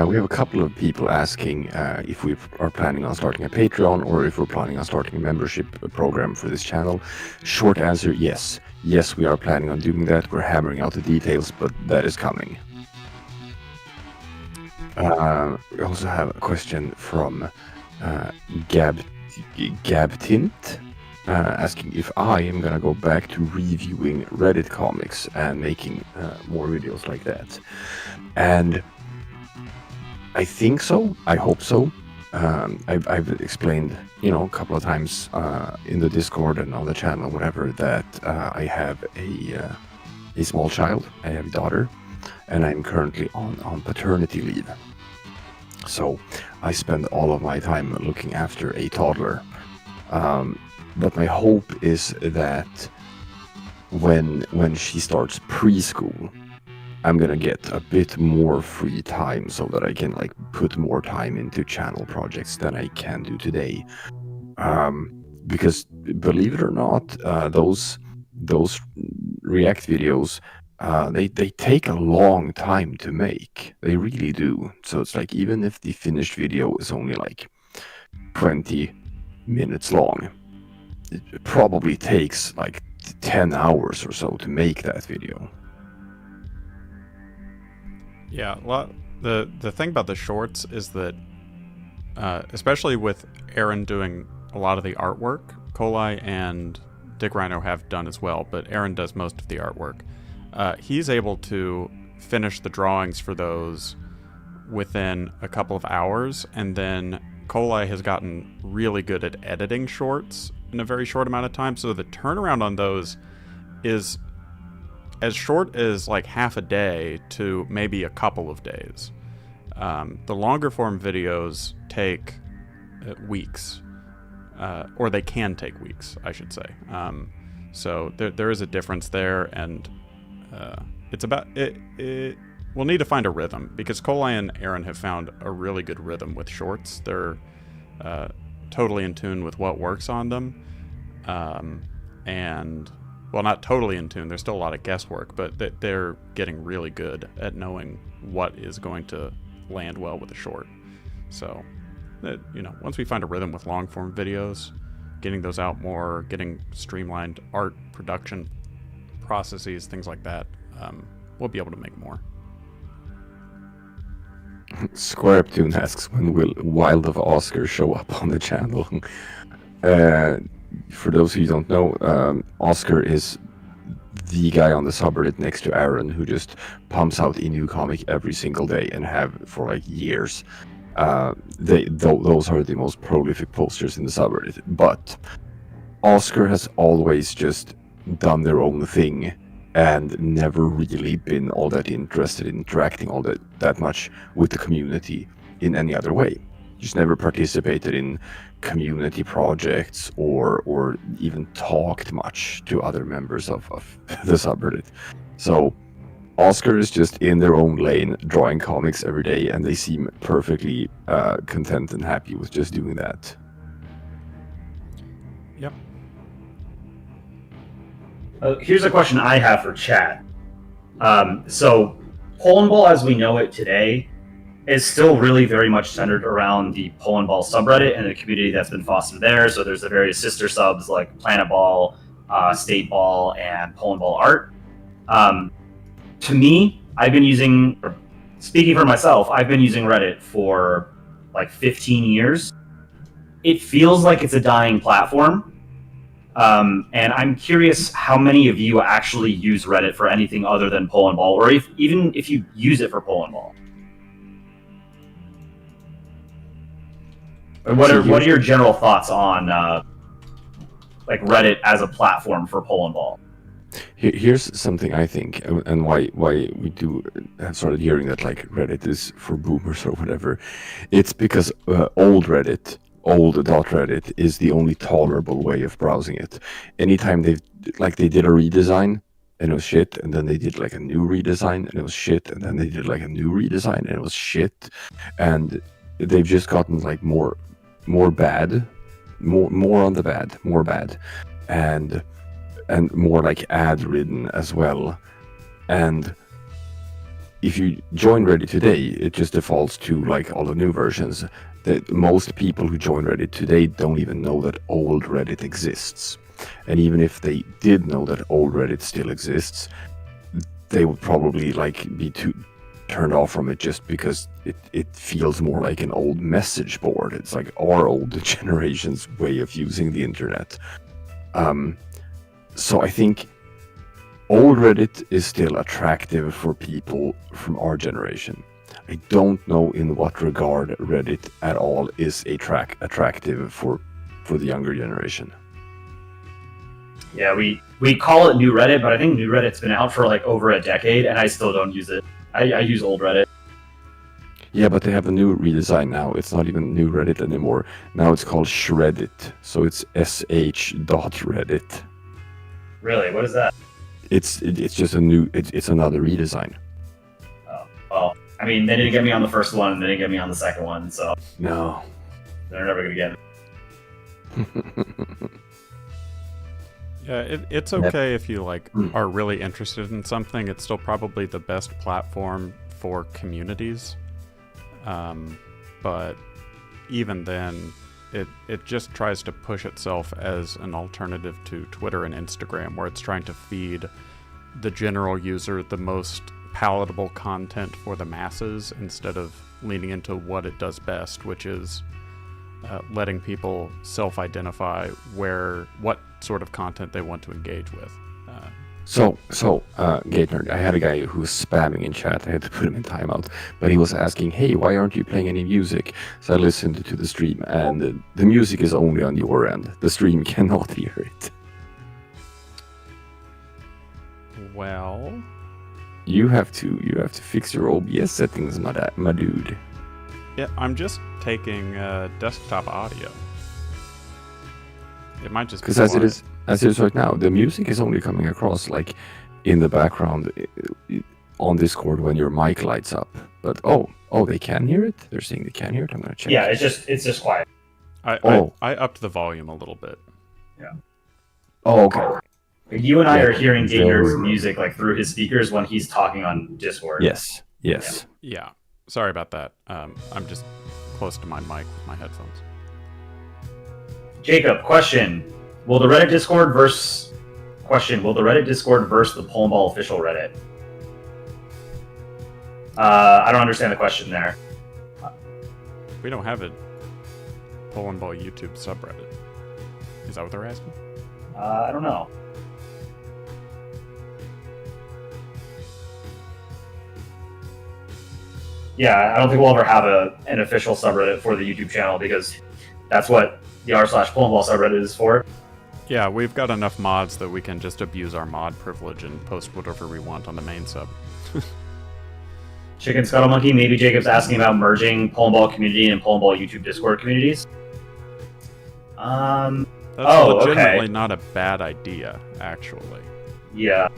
We have a couple of people asking if we are planning on starting a Patreon or if we're planning on starting a membership program for this channel. Short answer, yes. Yes, we are planning on doing that. We're hammering out the details, but that is coming. We also have a question from Gabtint asking if I am gonna go back to reviewing Reddit comics and making more videos like that. And I think so. I hope so. I've explained, a couple of times in the Discord and on the channel, whatever, that I have a small child. I have a daughter, and I'm currently on paternity leave. So I spend all of my time looking after a toddler. But my hope is that when she starts preschool, I'm gonna get a bit more free time so that I can put more time into channel projects than I can do today. Because believe it or not, those React videos, they take a long time to make. They really do. So it's even if the finished video is only 20 minutes long, it probably takes 10 hours or so to make that video. Yeah, well, the thing about the shorts is that, especially with Aaron doing a lot of the artwork, Kolai and Dick Rhino have done as well, but Aaron does most of the artwork. He's able to finish the drawings for those within a couple of hours, and then Kolai has gotten really good at editing shorts in a very short amount of time, so the turnaround on those is as short as half a day to maybe a couple of days. The longer form videos take weeks, or they can take weeks, I should say. So there is a difference there, and it's about it. We'll need to find a rhythm, because Kolai and Aaron have found a really good rhythm with shorts. They're totally in tune with what works on them, and well, not totally in tune. There's still a lot of guesswork, but they're getting really good at knowing what is going to land well with a short. So, once we find a rhythm with long-form videos, getting those out more, getting streamlined art production processes, things like that, we'll be able to make more. Squareptune asks, when will Wild of Oscar show up on the channel? For those of you who don't know, Oscar is the guy on the subreddit next to Aaron who just pumps out a new comic every single day and have for years. Those are the most prolific posters in the subreddit. But Oscar has always just done their own thing and never really been all that interested in interacting all that much with the community in any other way. Just never participated in community projects or even talked much to other members of the subreddit. So Oscar is just in their own lane drawing comics every day, and they seem perfectly content and happy with just doing that. Yep. Here's a question I have for chat. So Polandball as we know it today is still really very much centered around the Polandball subreddit and the community that's been fostered there. So there's the various sister subs like Planet Ball, State Ball, and Polandball Art. To me, speaking for myself, I've been using Reddit for 15 years. It feels like it's a dying platform. And I'm curious how many of you actually use Reddit for anything other than Polandball, or even if you use it for Polandball. What are your general thoughts on Reddit as a platform for Polandball? Here's something I think, and why we do have started hearing that Reddit is for boomers or whatever. It's because old Reddit old.reddit is the only tolerable way of browsing it. Anytime they did a redesign and it was shit, and then they did like a new redesign and it was shit, and then they did like a new redesign and it was shit, and they've just gotten like more bad, more on the bad, more bad, and more like ad ridden as well. And if you join Reddit today, it just defaults to like all the new versions. That most people who join Reddit today don't even know that old Reddit exists. And even if they did know that old Reddit still exists, they would probably like be too turned off from it just because it feels more like an old message board. It's like our old generation's way of using the internet. So I think old Reddit is still attractive for people from our generation. I don't know in what regard Reddit at all is attractive for the younger generation. Yeah, we call it new Reddit, but I think new Reddit's been out for like over a decade, and I still don't use it. I use old Reddit. Yeah, but they have a new redesign now. It's not even new Reddit anymore. Now it's called Shreddit, so it's sh.reddit. Really? What is that? It's just a new. It's another redesign. Oh, well, I mean, they didn't get me on the first one, and they didn't get me on the second one, so No. they're never gonna get me. Yeah, it's okay if you like are really interested in something. It's still probably the best platform for communities. But even then, it just tries to push itself as an alternative to Twitter and Instagram, where it's trying to feed the general user the most palatable content for the masses instead of leaning into what it does best, which is letting people self-identify what sort of content they want to engage with. So, GateNerd, I had a guy who was spamming in chat. I had to put him in timeout, but he was asking, "Hey, why aren't you playing any music?" So I listened to the stream, and the music is only on your end. The stream cannot hear it. Well, You have to fix your OBS settings, my dude. yeah, I'm just taking desktop audio. It might just be Because as it is right now, the music is only coming across like in the background on Discord when your mic lights up. But oh, they can hear it. They're saying they can hear it. I'm gonna check. Yeah, it's just quiet. I upped the volume a little bit. Yeah. Oh, okay. You and I Yeah, are hearing very GateNerd's rude. music like through his speakers when he's talking on Discord. Yes. Yeah, sorry about that. I'm just close to my mic with my headphones. Jacob, question: Will the Reddit Discord verse the Polandball official Reddit? I don't understand the question there. We don't have a Polandball YouTube subreddit. Is that what they're asking? I don't know. Yeah, I don't think we'll ever have an official subreddit for the YouTube channel because that's what the r/Polandball subreddit is for. Yeah, we've got enough mods that we can just abuse our mod privilege and post whatever we want on the main sub. ChickenScuttleMonkey, maybe Jacob's asking about merging Polandball community and Polandball YouTube Discord communities. That's Oh, legitimately okay. not a bad idea, actually. Yeah.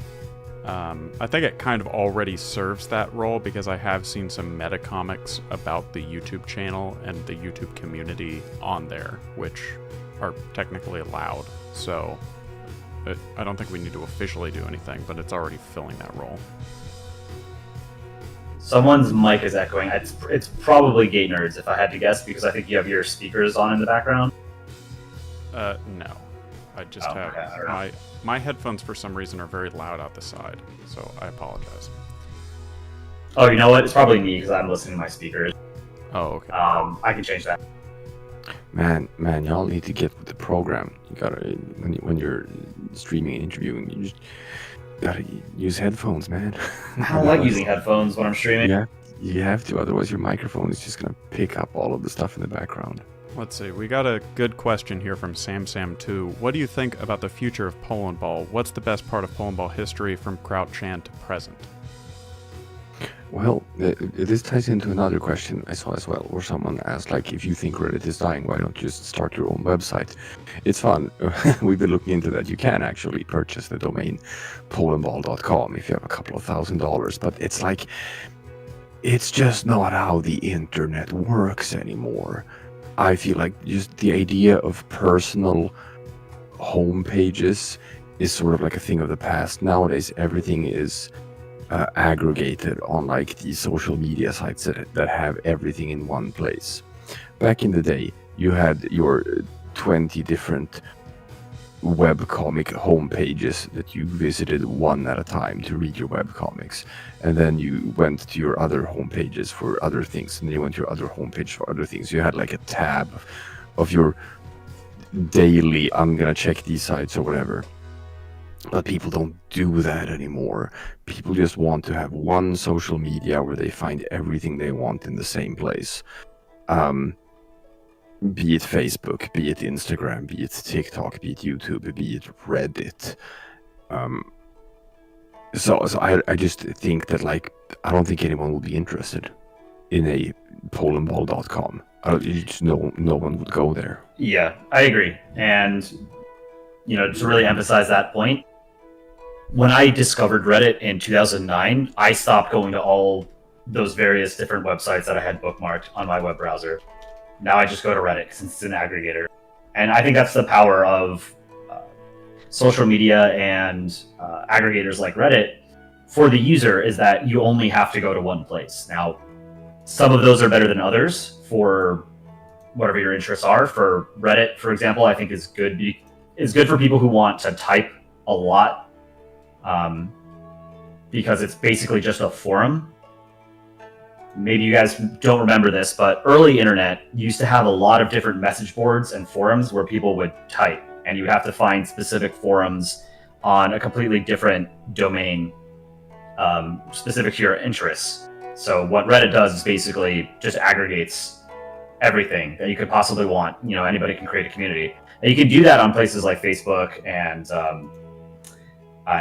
I think it kind of already serves that role because I have seen some meta comics about the YouTube channel and the YouTube community on there, which are technically allowed. So I don't think we need to officially do anything, but it's already filling that role. Someone's mic is echoing. It's probably GateNerd's if I had to guess because I think you have your speakers on in the background. No. I just have okay, all right. my headphones for some reason are very loud out the side, so I apologize. Oh, you know what? It's probably me because I'm listening to my speakers. Oh, okay. I can change that. Man, y'all need to get with the program. You gotta when you're streaming and interviewing, you just gotta use headphones, man. I don't like using headphones when I'm streaming. Yeah, you have to. Otherwise, your microphone is just gonna pick up all of the stuff in the background. Let's see. We got a good question here from SamSam2. What do you think about the future of Polandball? What's the best part of Polandball history from Crouch Chan to present? Well, this ties into another question I saw as well, where someone asked, like, if you think Reddit is dying, why don't you just start your own website? It's fun. We've been looking into that. You can actually purchase the domain Polandball.com if you have a couple of $1,000s, but it's like, it's just not how the internet works anymore. I feel like just the idea of personal home pages is sort of like a thing of the past. Nowadays, everything is aggregated on like these social media sites that have everything in one place. Back in the day, you had your 20 different webcomic homepages that you visited one at a time to read your webcomics, and then you went to your other homepages for other things, and then you went to your other homepage for other things. You had like a tab of your daily, I'm gonna check these sites or whatever. But people don't do that anymore. People just want to have one social media where they find everything they want in the same place. Be it Facebook, be it Instagram, be it TikTok, be it YouTube, be it Reddit. So I just think that, like, I don't think anyone will be interested in a Polandball.com. No one would go there. Yeah, I agree. And, to really emphasize that point, when I discovered Reddit in 2009, I stopped going to all those various different websites that I had bookmarked on my web browser. Now I just go to Reddit since it's an aggregator. And I think that's the power of social media and aggregators like Reddit for the user, is that you only have to go to one place. Now, some of those are better than others for whatever your interests are. For Reddit, for example, I think is good for people who want to type a lot, because it's basically just a forum. Maybe you guys don't remember this, but early internet used to have a lot of different message boards and forums where people would type, and you have to find specific forums on a completely different domain, specific to your interests. So what Reddit does is basically just aggregates everything that you could possibly want. Anybody can create a community. And you can do that on places like Facebook and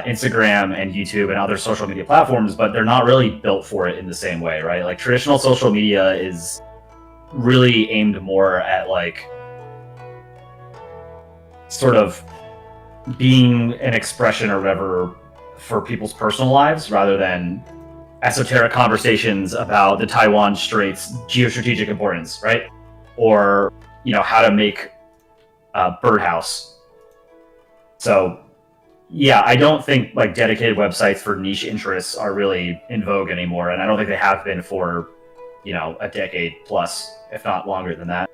Instagram and YouTube and other social media platforms, but they're not really built for it in the same way, right? Like, traditional social media is really aimed more at like sort of being an expression or whatever for people's personal lives, rather than esoteric conversations about the Taiwan Strait's geostrategic importance, right? Or, how to make a birdhouse. So yeah, I don't think like dedicated websites for niche interests are really in vogue anymore, and I don't think they have been for, a decade plus, if not longer than that.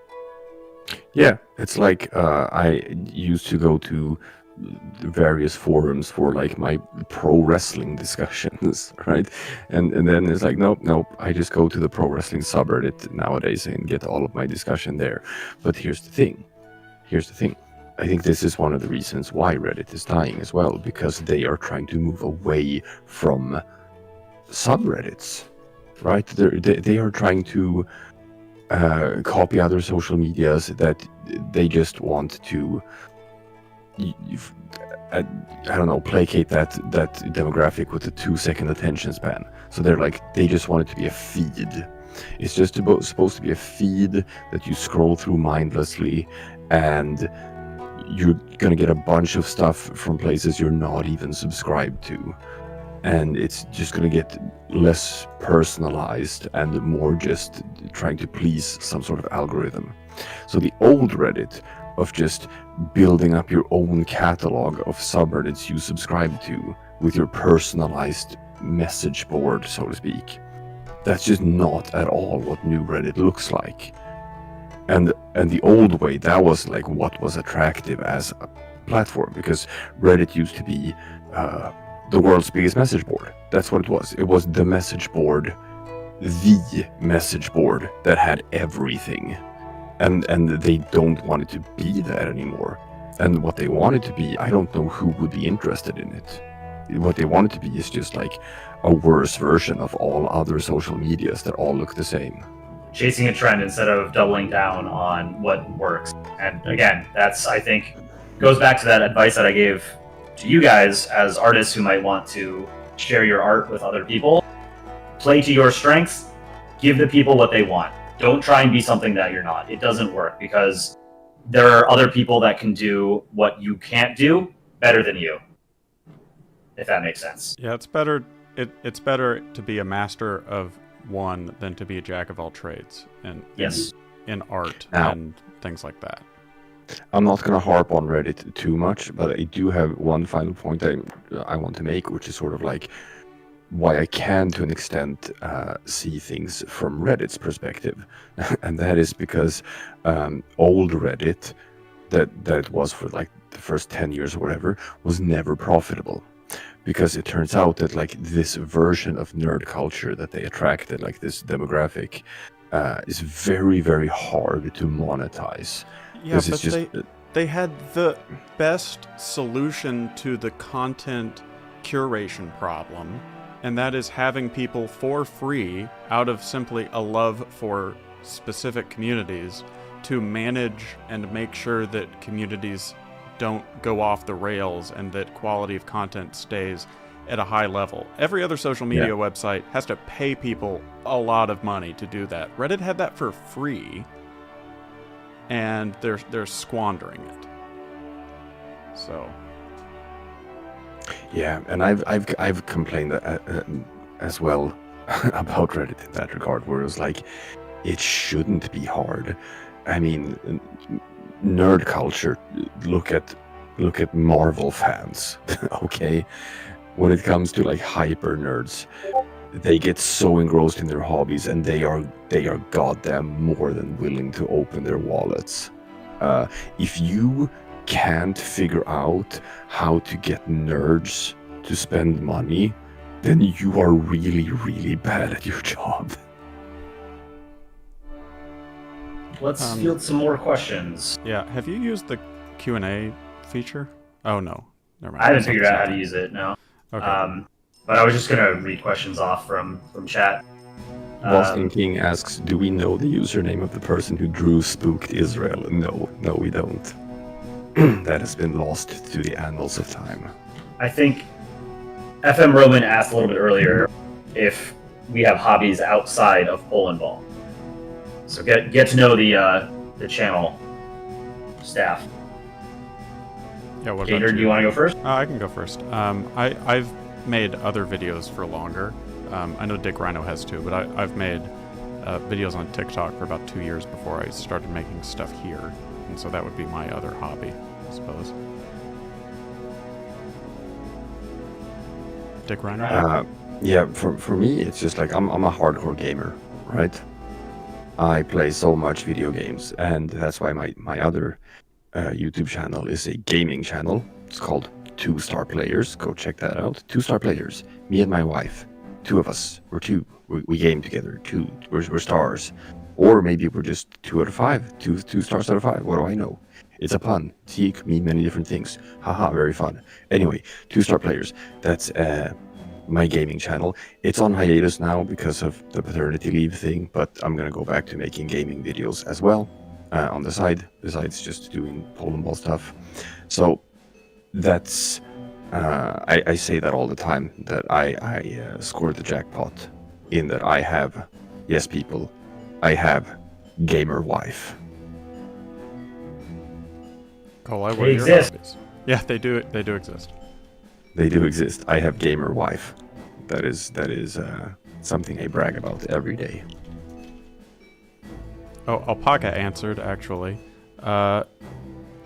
Yeah, it's like I used to go to various forums for like my pro wrestling discussions, right? And then it's like, nope, I just go to the pro wrestling subreddit nowadays and get all of my discussion there. But here's the thing. I think this is one of the reasons why Reddit is dying as well, because they are trying to move away from subreddits, right? They are trying to copy other social medias that they just want to, I don't know, placate that demographic with a 2-second attention span. So they just want it to be a feed. It's just supposed to be a feed that you scroll through mindlessly, and you're gonna get a bunch of stuff from places you're not even subscribed to, and it's just gonna get less personalized and more just trying to please some sort of algorithm. So the old Reddit of just building up your own catalog of subreddits you subscribe to with your personalized message board, so to speak, that's just not at all what new Reddit looks like. And the old way, that was like what was attractive as a platform, because Reddit used to be the world's biggest message board. That's what it was. It was the message board, that had everything. And they don't want it to be that anymore. And what they want it to be, I don't know who would be interested in it. What they want it to be is just like a worse version of all other social medias that all look the same. Chasing a trend instead of doubling down on what works. And again, that's, I think, goes back to that advice that I gave to you guys as artists who might want to share your art with other people. play to your strengths, give the people what they want. Don't try and be something that you're not. It doesn't work because there are other people that can do what you can't do better than you. If that makes sense. Yeah, it's better. It's better to be a master of one than to be a jack of all trades, and Yes. in art Now, and things like that. I'm not going to harp on Reddit too much, but I do have one final point I want to make, which is sort of like why I can, to an extent, see things from Reddit's perspective. And that is because old Reddit, that was for like the first 10 years or whatever, was never profitable. Because it turns out that like this version of nerd culture that they attracted, like this demographic, is very, very hard to monetize. Yeah, It's but just, they had the best solution to the content curation problem, and that is having people for free, out of simply a love for specific communities, to manage and make sure that communities don't go off the rails and that quality of content stays at a high level. Every other social media website has to pay people a lot of money to do that. Reddit had that for free, and they're squandering it. So yeah, and I've complained as well about Reddit in that regard, where it was like, it shouldn't be hard. I mean, nerd culture. Look at Marvel fans. Okay, when it comes to like hyper nerds, they get so engrossed in their hobbies, and they are goddamn more than willing to open their wallets. If you can't figure out how to get nerds to spend money, then you are really, really bad at your job. Let's field some more questions. yeah, have you used the Q&A feature? Oh no, never mind. I haven't figured out how to use it, no. Okay. But I was just gonna read questions off from chat. Boston King asks, do we know the username of the person who drew Spooked Israel? No, we don't. That has been lost to the annals of time. I think FM Roman asked a little bit earlier if we have hobbies outside of Polandball. So get to know the channel staff. Yeah, what about GateNerd, do you want to go first? I can go first. I've made other videos for longer. I know Dick Rhino has too, but I've made videos on TikTok for about 2 years before I started making stuff here. And so that would be my other hobby, I suppose. Dick Rhino? Yeah, for me, it's just like I'm a hardcore gamer, right? I play so much video games, and that's why my other YouTube channel is a gaming channel. It's called 2 Star Players. Go check that out. 2 Star Players. Me and my wife. 2 of us. We're 2. We game together. 2. We're stars. Or maybe we're just 2 out of 5. 2 stars out of 5. What do I know? It's a pun. See, it could mean many different things. Haha, very fun. Anyway, 2 Star Players. That's my gaming channel. It's on hiatus now because of the paternity leave thing, but I'm gonna go back to making gaming videos as well on the side, besides just doing Polandball stuff. So that's I say that all the time, that I scored the jackpot in that I have, yes people, I have gamer wife. Cole, what They are your exist. hobbies? Yeah, they do exist. They do exist. I have gamer wife. That is something I brag about every day. Oh, Alpaca answered, actually.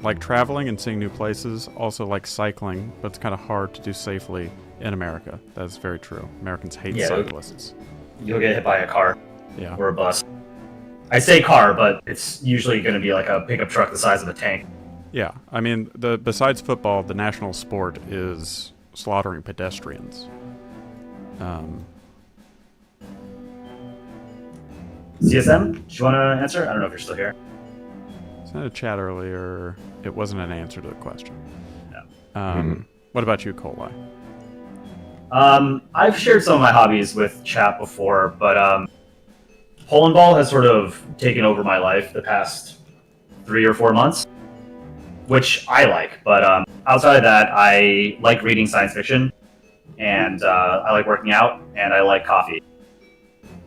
Like traveling and seeing new places, also like cycling, but it's kind of hard to do safely in America. That's very true. Americans hate cyclists. You'll get hit by a car Yeah. or a bus. I say car, but it's usually going to be like a pickup truck the size of a tank. Yeah. I mean, besides football, the national sport is slaughtering pedestrians. CSM, do you want to answer? I don't know if you're still here. Sent a chat earlier. It wasn't an answer to the question. No. What about you, Coli? I've shared some of my hobbies with chat before, but Polandball has sort of taken over my life the past 3 or 4 months, which I like. But outside of that, I like reading science fiction, and I like working out, and I like coffee.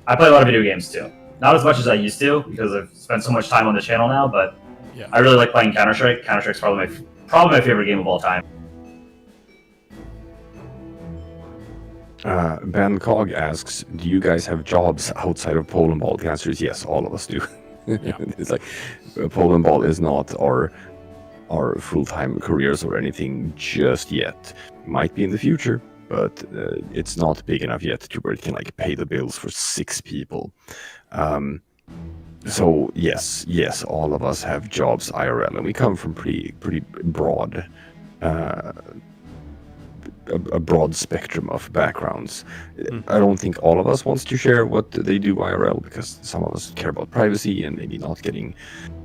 I play a lot of video games too. Not as much as I used to because I've spent so much time on the channel now, but Yeah. I really like playing Counter-Strike. Counter-Strike's probably my favorite game of all time. Ben Cog asks, do you guys have jobs outside of Polandball? The answer is yes, all of us do. Yeah. It's like Polandball is not our full-time careers or anything just yet. Might be in the future, but it's not big enough yet to where it can like pay the bills for 6 people. So yes, all of us have jobs IRL, and we come from pretty broad, a broad spectrum of backgrounds. I don't think all of us wants to share what they do IRL because some of us care about privacy and maybe not getting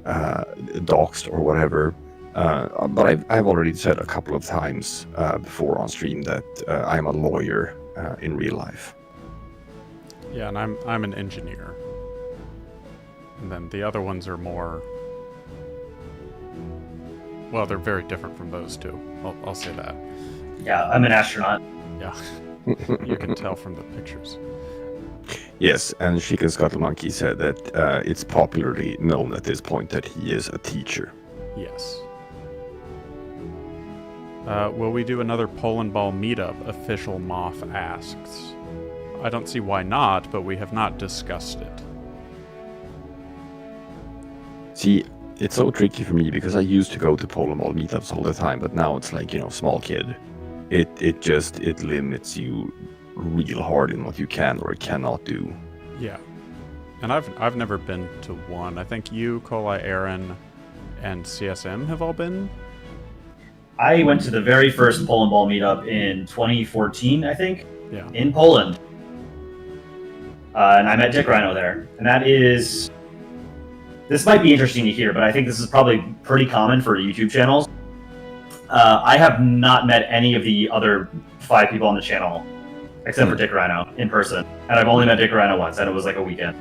doxxed or whatever. But I've already said a couple of times before on stream that I'm a lawyer in real life. Yeah, and I'm an engineer. And then the other ones are more... Well, they're very different from those two. I'll say that. Yeah, I'm an astronaut. Yeah. You can tell from the pictures. Yes, and ChickenScuttleMonkey said that it's popularly known at this point that he is a teacher. Yes. Will we do another Polandball meetup? Official Moth asks. I don't see why not, but we have not discussed it. See, it's so tricky for me because I used to go to Polandball meetups all the time, but now it's like, small kid. It limits you real hard in what you can or cannot do. Yeah. And I've never been to one. I think you, Kolai, Aaron, and CSM have all been. I went to the very first Polandball meetup in 2014, I think. Yeah. In Poland. And I met Dick Rhino there. And that is... This might be interesting to hear, but I think this is probably pretty common for YouTube channels. I have not met any of the other 5 people on the channel, except for Dick Rhino, in person. And I've only met Dick Rhino once, and it was like a weekend.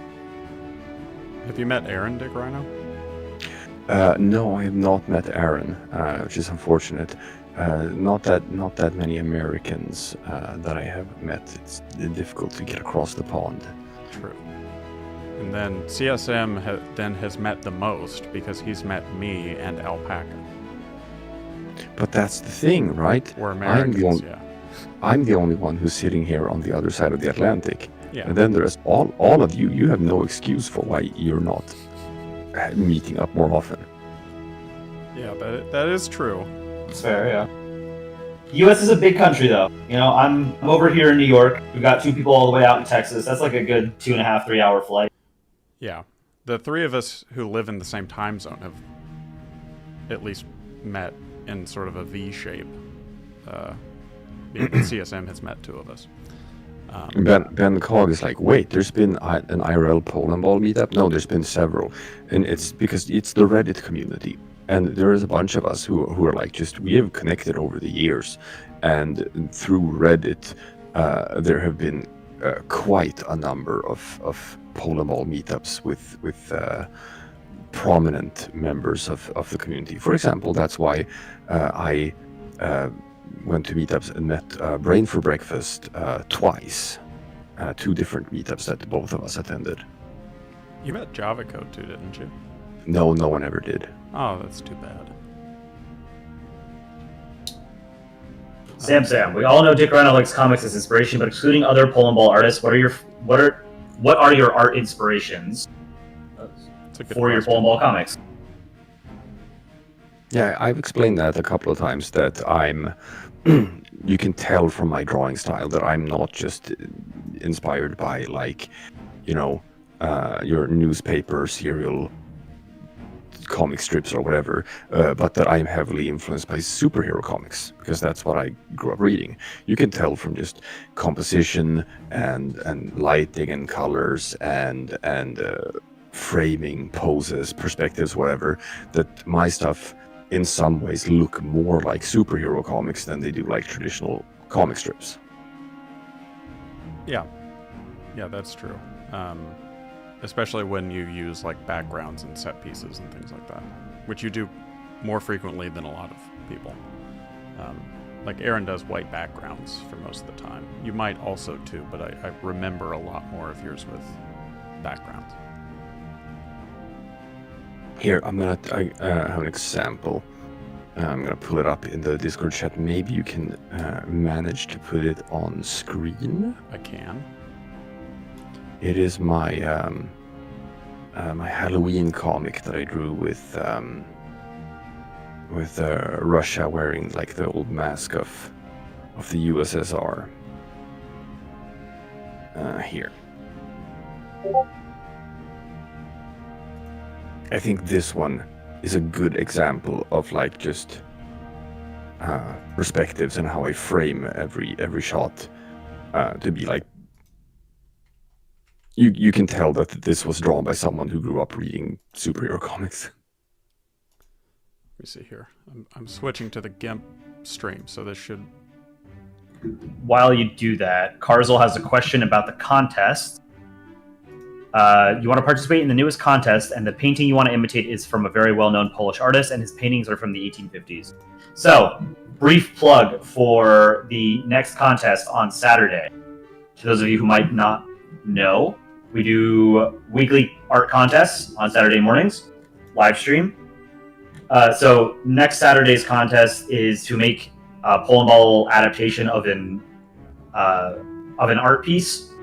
Have you met Aaron, Dick Rhino? No, I have not met Aaron, which is unfortunate. Not that many Americans that I have met. It's difficult to get across the pond. True. And then CSM then has met the most because he's met me and Alpaca. But that's the thing, right? We're Americans, yeah. I'm the only one who's sitting here on the other side of the Atlantic. Yeah. And then there's all of you. You have no excuse for why you're not meeting up more often. Yeah, that is true. It's fair, yeah. U.S. is a big country, though. I'm over here in New York. We've got 2 people all the way out in Texas. That's like a good 2.5, 3 hour flight. Yeah. The 3 of us who live in the same time zone have at least met in sort of a V shape. CSM has met 2 of us. Ben Cog is like, wait, there's been an IRL Polandball meetup? No, there's been several. And it's because it's the Reddit community. And there is a bunch of us who are like, we have connected over the years. And through Reddit, there have been quite a number of Polandball meetups with prominent members of the community. For example, that's why I went to meetups and met Brain for Breakfast twice. 2 different meetups that both of us attended. You met Java Code too, didn't you? No one ever did. Oh, that's too bad. Sam, we all know Dick Rhino likes comics as inspiration, but excluding other Polandball artists, what are your art inspirations for your Polandball comics? Yeah, I've explained that a couple of times that you can tell from my drawing style that I'm not just inspired by your newspaper, serial comic strips or whatever, but that I'm heavily influenced by superhero comics because that's what I grew up reading. You can tell from just composition and lighting and colors and framing, poses, perspectives, whatever, that my stuff in some ways look more like superhero comics than they do like traditional comic strips. Yeah, that's true. Especially when you use like backgrounds and set pieces and things like that, which you do more frequently than a lot of people. Like Aaron does white backgrounds for most of the time. You might also too, but I remember a lot more of yours with backgrounds. Here, I have an example. I'm gonna pull it up in the Discord chat. Maybe you can manage to put it on screen. I can. It is my my Halloween comic that I drew with Russia wearing like the old mask of the USSR. Here. I think this one is a good example of like just perspectives and how I frame every shot to be like. You can tell that this was drawn by someone who grew up reading superhero comics. Let me see here. I'm switching to the GIMP stream, so this should... While you do that, Karzel has a question about the contest. You want to participate in the newest contest, and the painting you want to imitate is from a very well-known Polish artist, and his paintings are from the 1850s. So, brief plug for the next contest on Saturday. To those of you who might not know, we do weekly art contests on Saturday mornings, live stream. So next Saturday's contest is to make a Polandball adaptation of an art piece,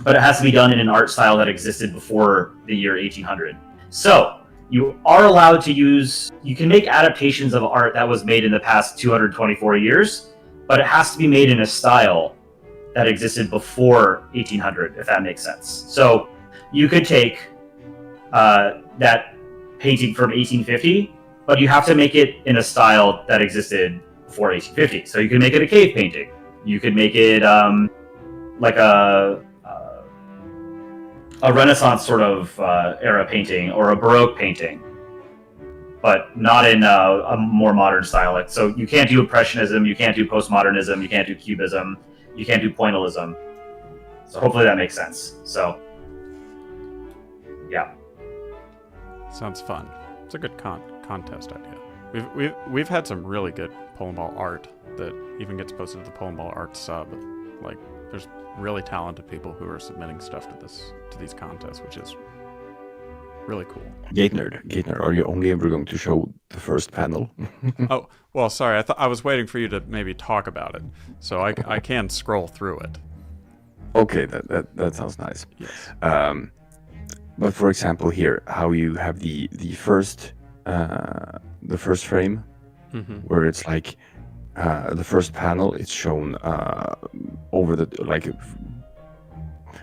but it has to be done in an art style that existed before the year 1800. So you are allowed to you can make adaptations of art that was made in the past 224 years, but it has to be made in a style that existed before 1800, if that makes sense. So you could take that painting from 1850, but you have to make it in a style that existed before 1850. So you can make it a cave painting. You could make it like a Renaissance sort of era painting or a Baroque painting, but not in a more modern style. So you can't do Impressionism, you can't do Postmodernism, you can't do Cubism, you can't do pointillism. So hopefully that makes sense. So, yeah. Sounds fun. It's a good contest idea. We've had some really good Polandball art that even gets posted to the Polandball art sub. Like, there's really talented people who are submitting stuff to these contests, which is really cool. GateNerd, are you only ever going to show the first panel? Oh, well, sorry. I was waiting for you to maybe talk about it, so I can scroll through it. Okay, that sounds nice. Yes. But for example, here, how you have the first frame, where it's like the first panel, it's shown over the like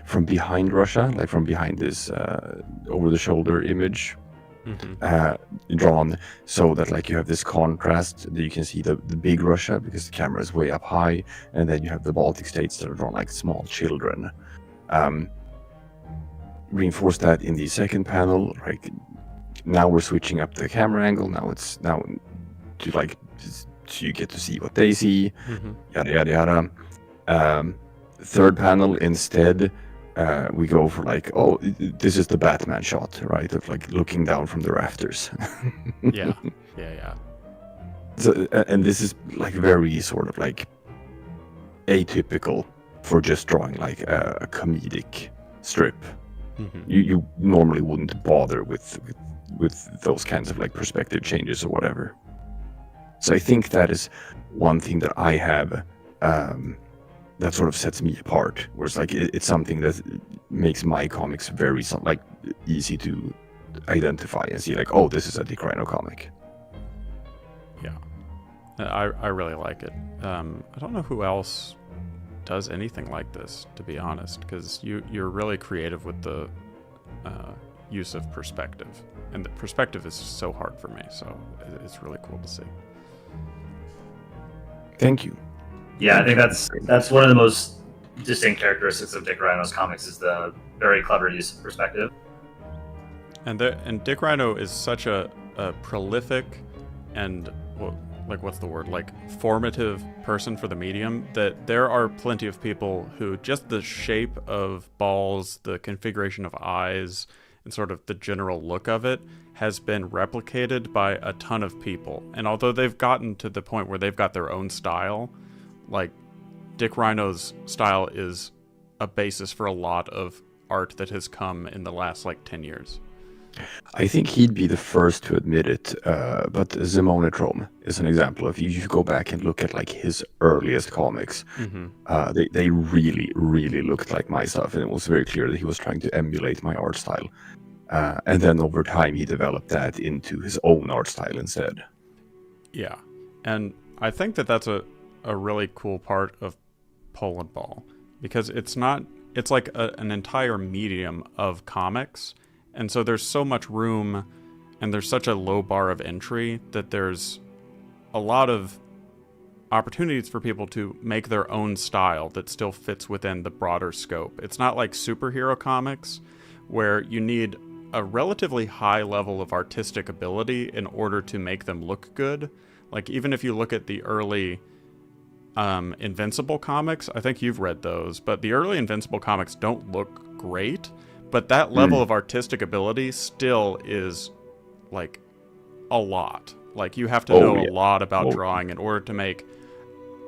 from behind Russia, like from behind this over-the-shoulder image, drawn so that like you have this contrast that you can see the big Russia because the camera is way up high, and then you have the Baltic states that are drawn like small children. Reinforce that in the second panel. Like now we're switching up the camera angle. Now to like so you get to see what they see. Yada yada yada. Third panel instead. We go for like, oh, this is the Batman shot, right? Of like looking down from the rafters. Yeah. So, and this is like very sort of like atypical for just drawing like a comedic strip. You normally wouldn't bother with those kinds of like perspective changes or whatever. So I think that is one thing that I have. That sort of sets me apart, where it's like it's something that makes my comics very like easy to identify and see like, oh, this is a Dick Rhino comic. Yeah, I really like it. I don't know who else does anything like this, to be honest, because you're really creative with the use of perspective, and the perspective is so hard for me, so it's really cool to see. Thank you. Yeah, I think that's one of the most distinct characteristics of Dick Rhino's comics is the very clever use of perspective. And Dick Rhino is such a prolific and what's the word, like formative person for the medium, that there are plenty of people who just the shape of balls, the configuration of eyes, and sort of the general look of it has been replicated by a ton of people. And although they've gotten to the point where they've got their own style, like Dick Rhino's style is a basis for a lot of art that has come in the last like 10 years. I think he'd be the first to admit it, but Zemonetrom is an example. If you go back and look at like his earliest comics, they really, really looked like my stuff, and it was very clear that he was trying to emulate my art style. And then over time, he developed that into his own art style instead. Yeah, and I think that that's a really cool part of Polandball, because it's like an entire medium of comics. And so there's so much room and there's such a low bar of entry that there's a lot of opportunities for people to make their own style that still fits within the broader scope. It's not like superhero comics where you need a relatively high level of artistic ability in order to make them look good. Like even if you look at the early Invincible comics, I think you've read those, but the early Invincible comics don't look great. But that level of artistic ability still is, like, a lot. Like, you have to know a lot about drawing in order to make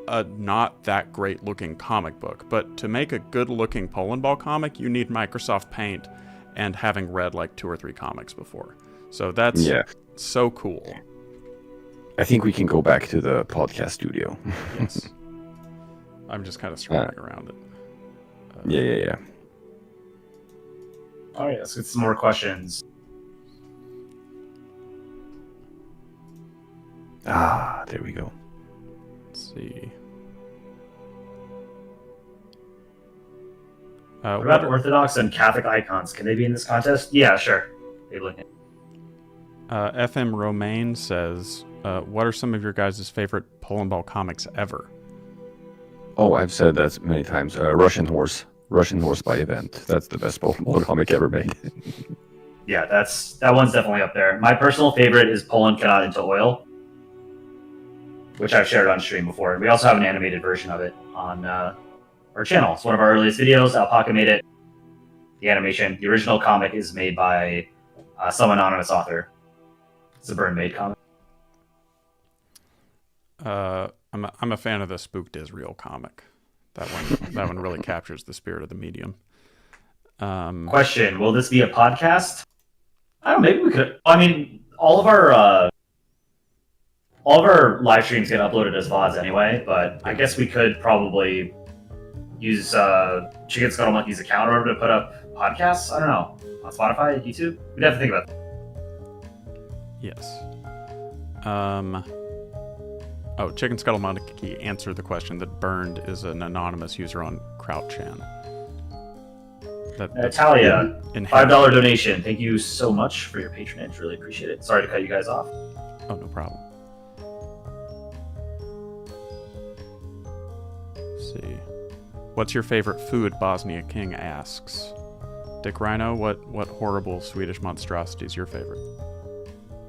a not that great looking comic book. But to make a good looking Polandball comic, you need Microsoft Paint and having read, like, 2 or 3 comics before. So that's so cool. I think we can go back to the podcast studio. Yes. I'm just kind of scrolling around it. Yeah. All right, let's get some more questions. There we go. Let's see. What about Orthodox and Catholic icons? Can they be in this contest? Yeah, sure. FM Romaine says, what are some of your guys' favorite Polandball comics ever? Oh, I've said that many times. Russian Horse by Event. That's the best Polandball comic ever made. Yeah, that one's definitely up there. My personal favorite is Poland Cut Out into Oil, which I've shared on stream before. We also have an animated version of it on our channel. It's one of our earliest videos. Alpaca made it. The animation, the original comic is made by some anonymous author. It's a Burn-made comic. I'm a fan of the Spooked Israel comic. That one really captures the spirit of the medium. Question: will this be a podcast? I don't know. Maybe we could. I mean, all of our live streams get uploaded as VODs anyway. But I guess we could probably use ChickenScuttleMonkey's account in order to put up podcasts. I don't know, on Spotify, YouTube. We'd have to think about that. Yes. Oh, ChickenScuttleMonkey answered the question that Burned is an anonymous user on CrouchChan. Natalia, $5 donation. Thank you so much for your patronage. Really appreciate it. Sorry to cut you guys off. Oh, no problem. Let's see. What's your favorite food? Bosnia King asks. Dick Rhino, what horrible Swedish monstrosity is your favorite?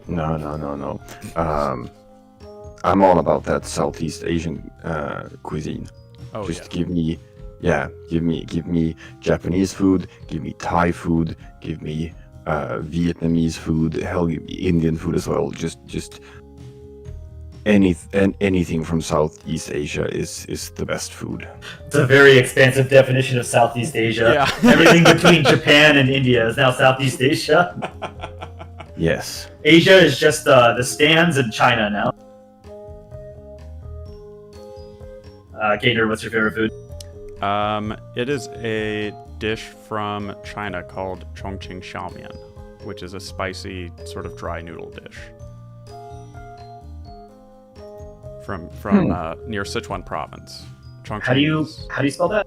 No. I'm all about that Southeast Asian cuisine. Oh, Just give me Japanese food, give me Thai food, give me Vietnamese food, hell, give me Indian food as well. Just anything from Southeast Asia is the best food. It's a very expansive definition of Southeast Asia. Yeah. Everything between Japan and India is now Southeast Asia. Yes. Asia is just the stands and China now. GateNerd, what's your favorite food? It is a dish from China called Chongqing Xiaomian, which is a spicy sort of dry noodle dish from near Sichuan province. Chongqing How do you spell that?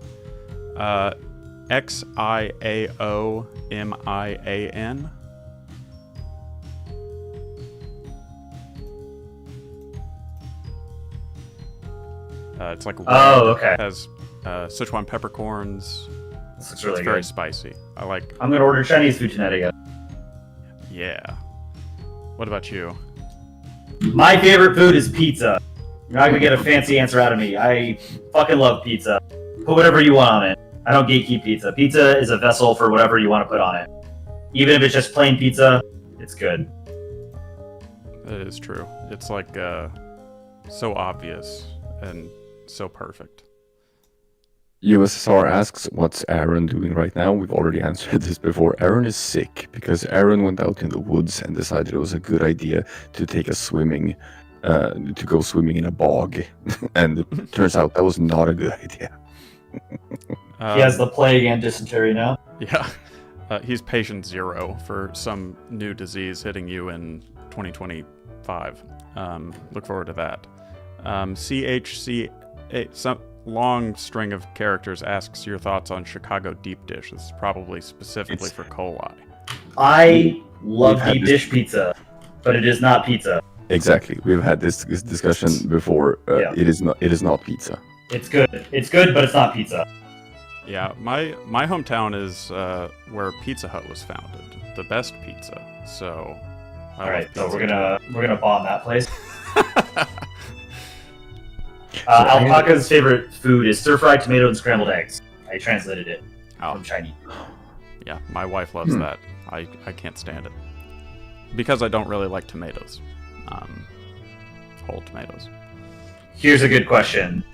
Xiaomian. It's like okay. It has Sichuan peppercorns. This looks really It's very good. spicy. I like. I'm gonna order Chinese food tonight again. Yeah. What about you? My favorite food is pizza. You're not gonna get a fancy answer out of me. I fucking love pizza. Put whatever you want on it. I don't gatekeep pizza. Pizza is a vessel for whatever you want to put on it. Even if it's just plain pizza, it's good. It is true. It's like so obvious and so perfect. USSR asks, what's Aaron doing right now? We've already answered this before. Aaron is sick because Aaron went out in the woods and decided it was a good idea to take a swimming, to go swimming in a bog. And it turns out that was not a good idea. He has the plague and dysentery now. Yeah. He's patient 0 for some new disease hitting you in 2025. Look forward to that. CHC, some long string of characters asks your thoughts on Chicago deep dish. This is probably specifically for coli. I love deep dish pizza, but it is not pizza. Exactly. We've had this discussion before. Yeah. It is not pizza. It's good. It's good, but it's not pizza. Yeah, my hometown is where Pizza Hut was founded. The best pizza. So. All right, so we're gonna bomb that place. Alpaca's favorite food is stir-fried tomato and scrambled eggs. I translated it from Chinese. Yeah, my wife loves that. I can't stand it because I don't really like tomatoes, whole tomatoes. Here's a good question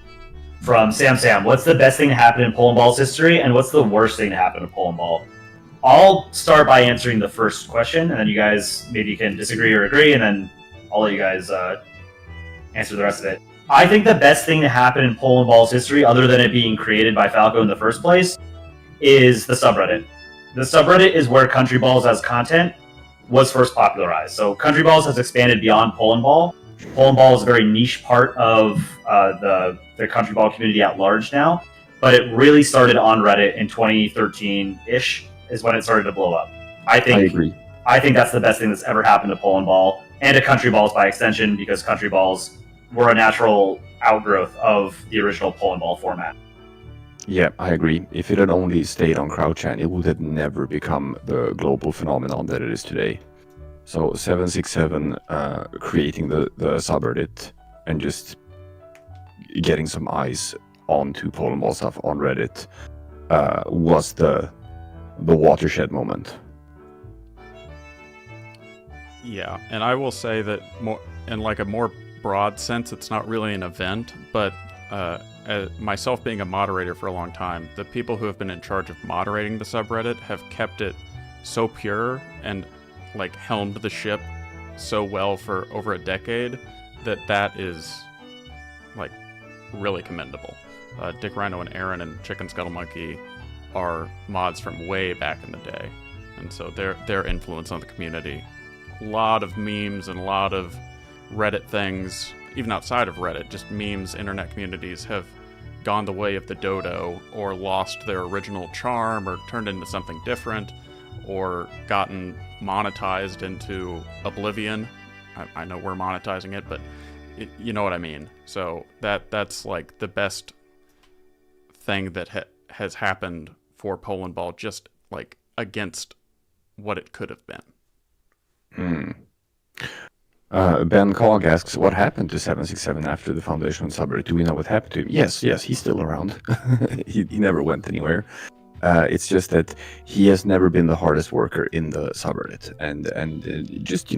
from Sam. What's the best thing to happen in Polandball's history, and what's the worst thing to happen in Polandball? I'll start by answering the first question, and then you guys maybe can disagree or agree, and then I'll let you guys answer the rest of it. I think the best thing to happen in Polandball's history, other than it being created by Falco in the first place, is the subreddit. The subreddit is where Country Balls as content was first popularized. So Country Balls has expanded beyond Polandball. Polandball is a very niche part of the Country Ball community at large now, but it really started on Reddit in 2013-ish is when it started to blow up. I agree. I think that's the best thing that's ever happened to Polandball and to Country Balls by extension, because Country Balls were a natural outgrowth of the original Polandball format. Yeah, I agree. If it had only stayed on CrowdChan, it would have never become the global phenomenon that it is today. So 767 creating the subreddit and just getting some eyes onto Polandball stuff on Reddit was the watershed moment. Yeah, and I will say that more in like a more broad sense, it's not really an event, but myself being a moderator for a long time, the people who have been in charge of moderating the subreddit have kept it so pure and like helmed the ship so well for over a decade that is like really commendable. Dick Rhino and Aaron and ChickenScuttleMonkey are mods from way back in the day, and so their influence on the community, a lot of memes and a lot of Reddit things, even outside of Reddit, just memes, internet communities have gone the way of the dodo or lost their original charm or turned into something different or gotten monetized into oblivion. I know we're monetizing it, but you know what I mean. So that's like the best thing that has happened for Polandball, just like against what it could have been. Ben Cog asks, what happened to 767 after the foundation subreddit? Do we know what happened to him? Yes, he's still around. he never went anywhere. It's just that he has never been the hardest worker in the subreddit, and just,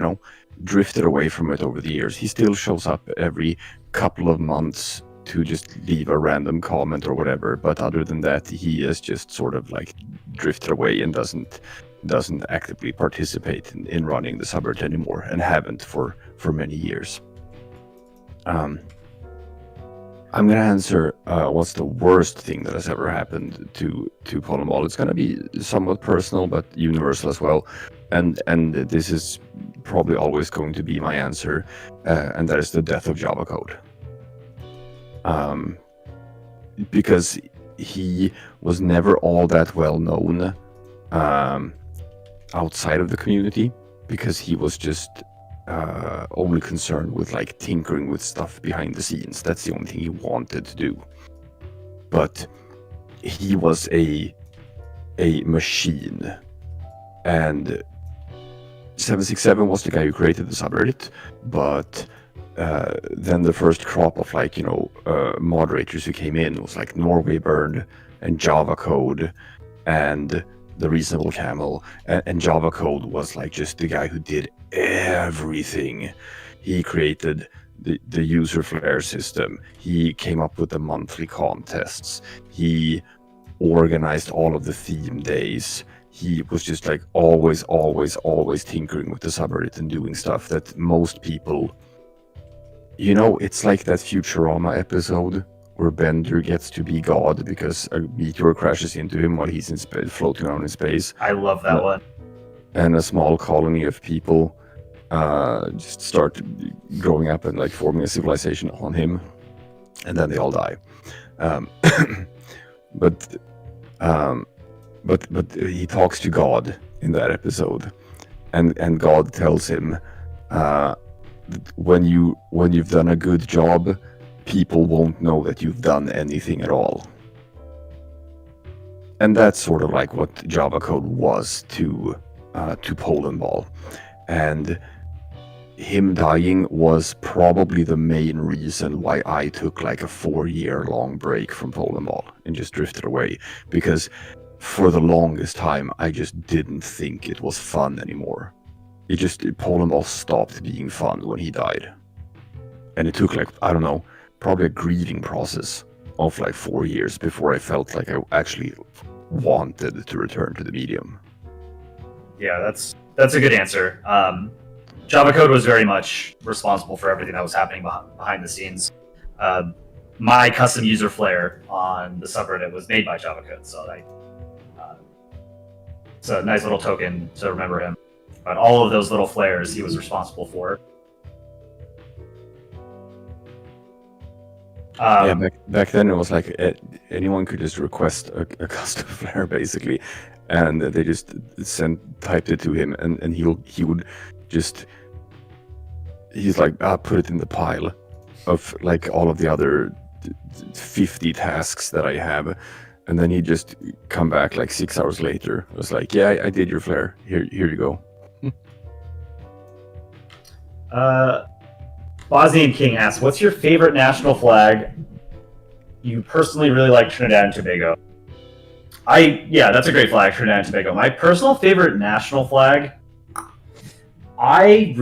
drifted away from it over the years. He still shows up every couple of months to just leave a random comment or whatever, but other than that, he has just sort of like drifted away and doesn't actively participate in running the subreddit anymore, and haven't for many years. I'm gonna answer what's the worst thing that has ever happened to Polandball. It's gonna be somewhat personal but universal as well, and this is probably always going to be my answer, and that is the death of Java code. Because he was never all that well known outside of the community, because he was just only concerned with like tinkering with stuff behind the scenes. That's the only thing he wanted to do. But he was a machine, and 767 was the guy who created the subreddit, but then the first crop of moderators who came in was like Norway Burned and Java Code and the Reasonable Camel, and Java Code was like just the guy who did everything. He created the user flare system. He came up with the monthly contests. He organized all of the theme days. He was just like always tinkering with the subreddit and doing stuff that most people, it's like that Futurama episode where Bender gets to be God because a meteor crashes into him while he's floating around in space. I love that one. And a small colony of people just start growing up and like forming a civilization on him, and then they all die. But he talks to God in that episode, and God tells him, when you've done a good job, people won't know that you've done anything at all. And that's sort of like what Java code was to Polandball. And him dying was probably the main reason why I took like a 4-year-long break from Polandball and just drifted away, because for the longest time I just didn't think it was fun anymore. Polandball stopped being fun when he died. And it took like, I don't know, probably a grieving process of like 4 years before I felt like I actually wanted to return to the medium. Yeah, that's a good answer. Java code was very much responsible for everything that was happening behind the scenes. My custom user flare on the subreddit was made by Java code, so it's a nice little token to remember him. But all of those little flares he was responsible for. Back then it was like anyone could just request a custom flare basically, and they just typed it to him, and he's like, put it in the pile of like all of the other 50 tasks that I have, and then he'd just come back like 6 hours later. I was like, yeah, I did your flare. Here you go. Bosnian King asks, what's your favorite national flag? You personally really like Trinidad and Tobago. Yeah, that's a great flag, Trinidad and Tobago. My personal favorite national flag, I've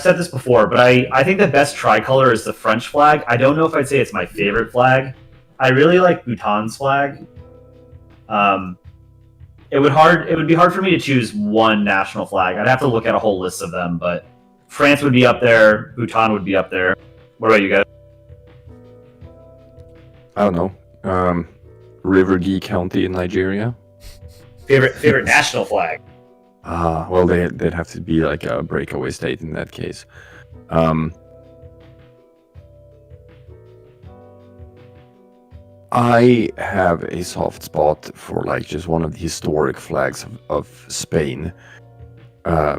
said this before, but I think the best tricolor is the French flag. I don't know if I'd say it's my favorite flag. I really like Bhutan's flag. It would be hard for me to choose one national flag. I'd have to look at a whole list of them, but France would be up there, Bhutan would be up there. What about you guys? I don't know. Rivergee County in Nigeria. Favorite national flag? Well, they'd have to be like a breakaway state in that case. I have a soft spot for like just one of the historic flags of Spain,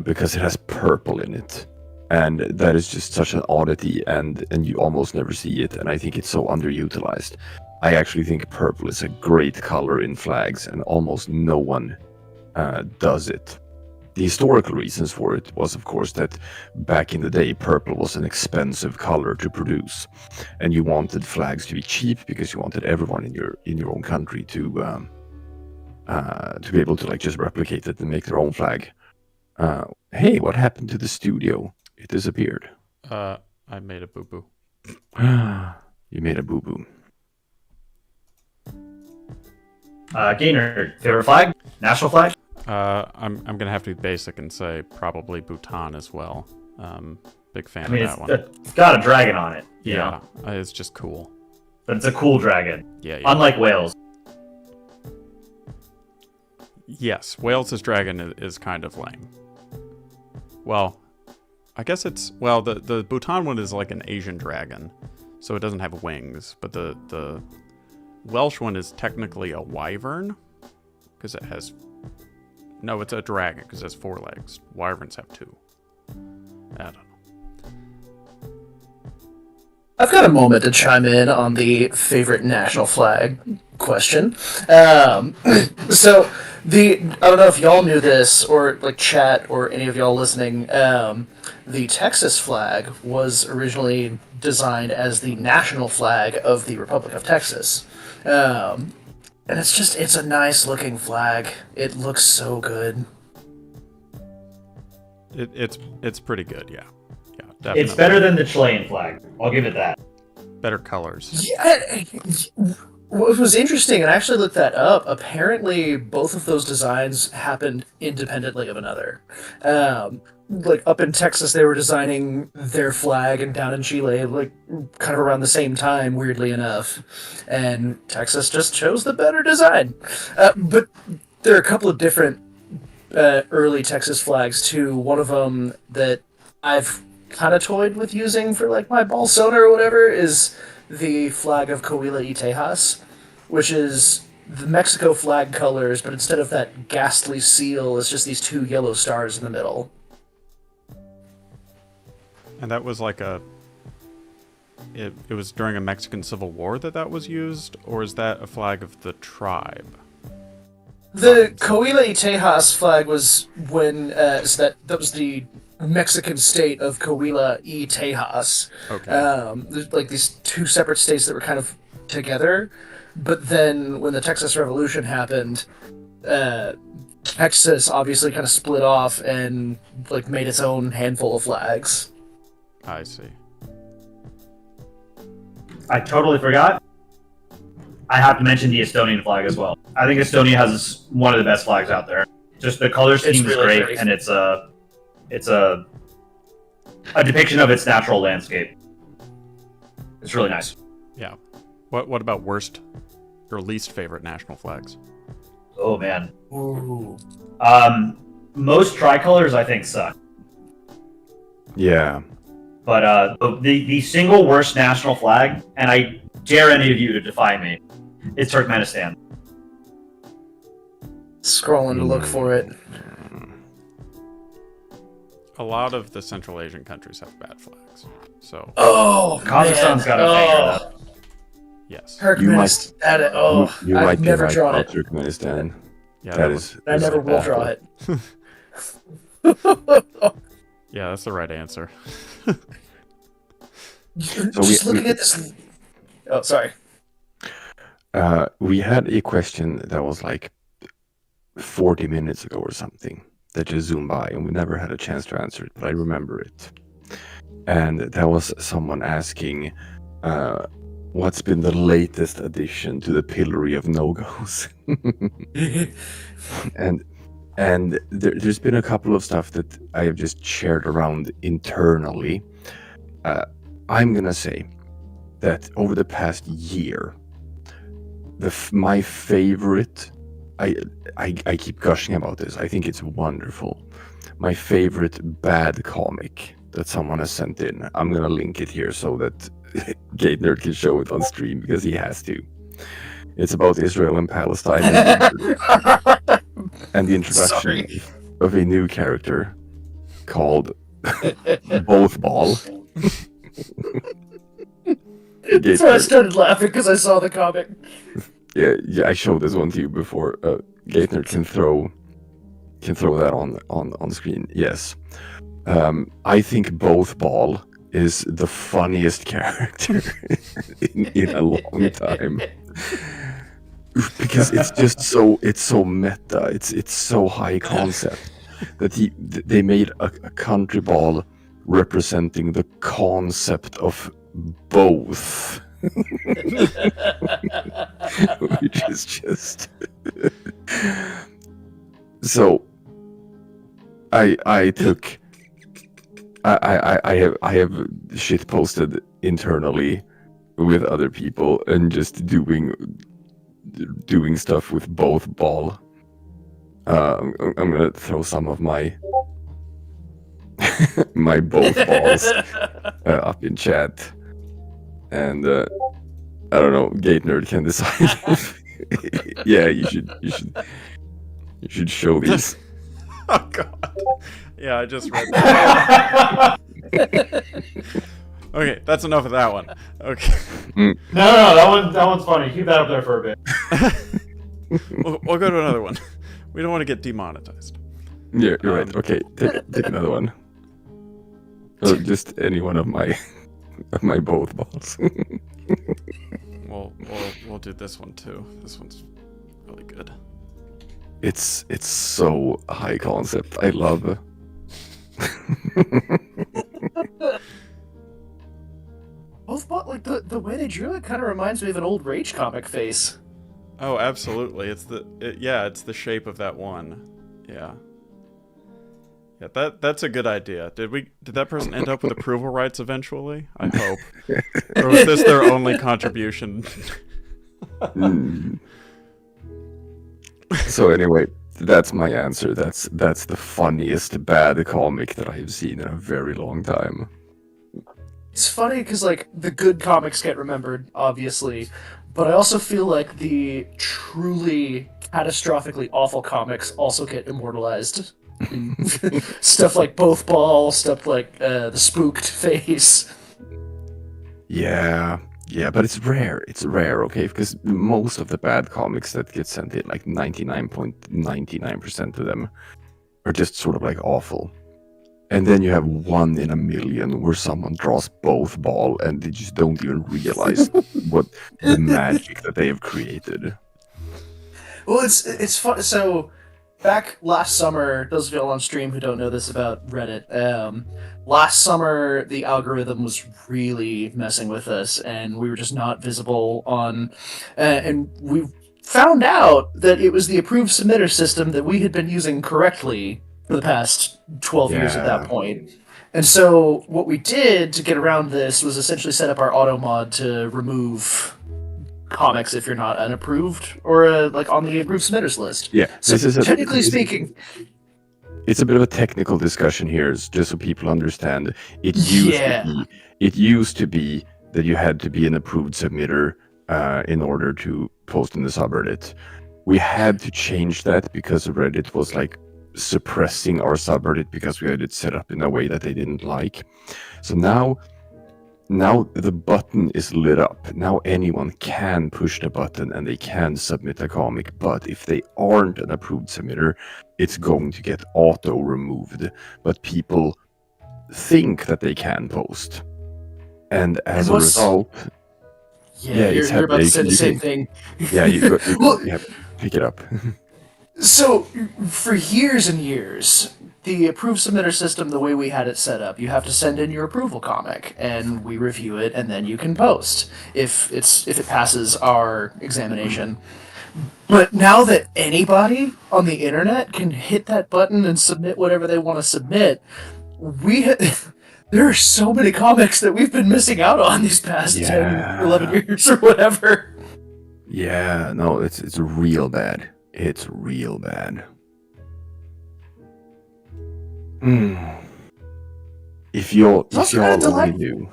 because it has purple in it, and that is just such an oddity, and you almost never see it, and I think it's so underutilized. I actually think purple is a great color in flags, and almost no one does it. The historical reasons for it was, of course, that back in the day, purple was an expensive color to produce, and you wanted flags to be cheap because you wanted everyone in your own country to be able to like just replicate it and make their own flag. Hey, what happened to the studio? It disappeared. I made a boo-boo. You made a boo-boo. GateNerd, favorite flag? National flag? I'm gonna have to be basic and say probably Bhutan as well. Big fan of that one. It's got a dragon on it. You Yeah, know? it's just cool. But it's a cool dragon. Yeah. Unlike Wales. Yes, Wales' dragon is kind of lame. Well, I guess the Bhutan one is like an Asian dragon, so it doesn't have wings, but the Welsh one is technically a wyvern, because it has... No, it's a dragon, because it has 4 legs. Wyverns have 2. I don't know. I've got a moment to chime in on the favorite national flag question. So, I don't know if y'all knew this, or like chat, or any of y'all listening, the Texas flag was originally designed as the national flag of the Republic of Texas. And it's a nice looking flag. It looks so good. It's pretty good, yeah. Definitely. It's better than the Chilean flag. I'll give it that. Better colors. Yeah, what was interesting, and I actually looked that up. Apparently, both of those designs happened independently of another. Like up in Texas, they were designing their flag, and down in Chile, like kind of around the same time, weirdly enough. And Texas just chose the better design. But there are a couple of different early Texas flags too. One of them that I've kind of toyed with using for like my Bolsona or whatever is the flag of Coahuila y Tejas, which is the Mexico flag colors, but instead of that ghastly seal, it's just these two yellow stars in the middle. And that was like it was during a Mexican Civil War that was used, or is that a flag of the tribe? The Coahuila y Tejas flag was when so that was the Mexican state of Coahuila y Tejas. Okay. There's like these two separate states that were kind of together, but then when the Texas Revolution happened, Texas obviously kind of split off and like made its own handful of flags. I see. I totally forgot. I have to mention the Estonian flag as well. I think Estonia has one of the best flags out there. Just the color scheme is really great, and it's a depiction of its natural landscape. It's really nice. Yeah. What about worst or least favorite national flags? Oh man. Ooh. Most tricolors I think suck. Yeah. But the single worst national flag, and I dare any of you to defy me, is Turkmenistan. Scrolling to look for it. A lot of the Central Asian countries have bad flags. So, Oh, Kazakhstan's got a banger, though. yes. Turkmenistan. Oh, You I've might be never right drawn about it. Turkmenistan. Yeah, that was- is. I never will draw it. Yeah, that's the right answer. Just looking at this. Oh, sorry. We had a question that was like 40 minutes ago or something that just zoomed by, and we never had a chance to answer it, but I remember it. And that was someone asking, what's been the latest addition to the pillory of no-goes? and there's been a couple of stuff that I have just shared around internally. I'm gonna say that over the past year, my favorite, I keep gushing about this, I think it's wonderful. My favorite bad comic that someone has sent in, I'm gonna link it here so that GateNerd can show it on stream because he has to. It's about Israel and Palestine and the introduction of a new character called Polandball. That's why I started laughing because I saw the comic. Yeah, I showed this one to you before. GateNerd can throw that on screen. Yes, I think Polandball is the funniest character in a long time because it's so meta. It's so high concept that they made a country ball representing the concept of both. Which is just so I have shit posted internally with other people and just doing stuff with both ball. I'm gonna throw some of my my both balls up in chat. And I don't know, GateNerd can decide. Yeah, you should show these. Oh god. Yeah, I just read that. Okay, that's enough of that one. Okay. No, that one's funny. Keep that up there for a bit. We'll go to another one. We don't want to get demonetized. Yeah, you're right. Okay, take another one. Or just any one of my both balls. We'll do this one too. This one's really good. It's so high concept. I love. Both, like the way they drew it, kind of reminds me of an old Rage comic face. Oh, absolutely. It's the shape of that one. Yeah. Yeah, that's a good idea. Did that person end up with approval rights eventually? I hope. Or was this their only contribution? So anyway, that's my answer. That's the funniest bad comic that I've seen in a very long time. It's funny because like the good comics get remembered, obviously, but I also feel like the truly catastrophically awful comics also get immortalized. Stuff like Both Ball, stuff like the Spooked Face. Yeah, but it's rare. It's rare, okay? Because most of the bad comics that get sent in, like 99.99% of them, are just sort of like awful. And then you have 1 in a million where someone draws Both Ball and they just don't even realize what the magic that they have created. Well, it's fun. So back last summer, those of y'all on stream who don't know this about Reddit, last summer the algorithm was really messing with us, and we were just not visible on, and we found out that it was the approved submitter system that we had been using correctly for the past 12 years at that point. And so what we did to get around this was essentially set up our auto mod to remove comics if you're not unapproved or like on the approved submitters list. Yeah, so technically speaking, it's a bit of a technical discussion here, just so people understand. It used to be that you had to be an approved submitter in order to post in the subreddit. We had to change that because Reddit was like suppressing our subreddit because we had it set up in a way that they didn't like. So now the button is lit up. Now anyone can push the button and they can submit a comic, but if they aren't an approved submitter, it's going to get auto removed. But people think that they can post. And as a result... Yeah, you're about to say the same thing. Yeah, you pick it up. So, for years and years, the approved submitter system, the way we had it set up, you have to send in your approval comic, and we review it, and then you can post if it passes our examination. But now that anybody on the internet can hit that button and submit whatever they want to submit, there are so many comics that we've been missing out on these past 10, 11 years or whatever. Yeah, no, it's real bad. It's real bad. If y'all only knew.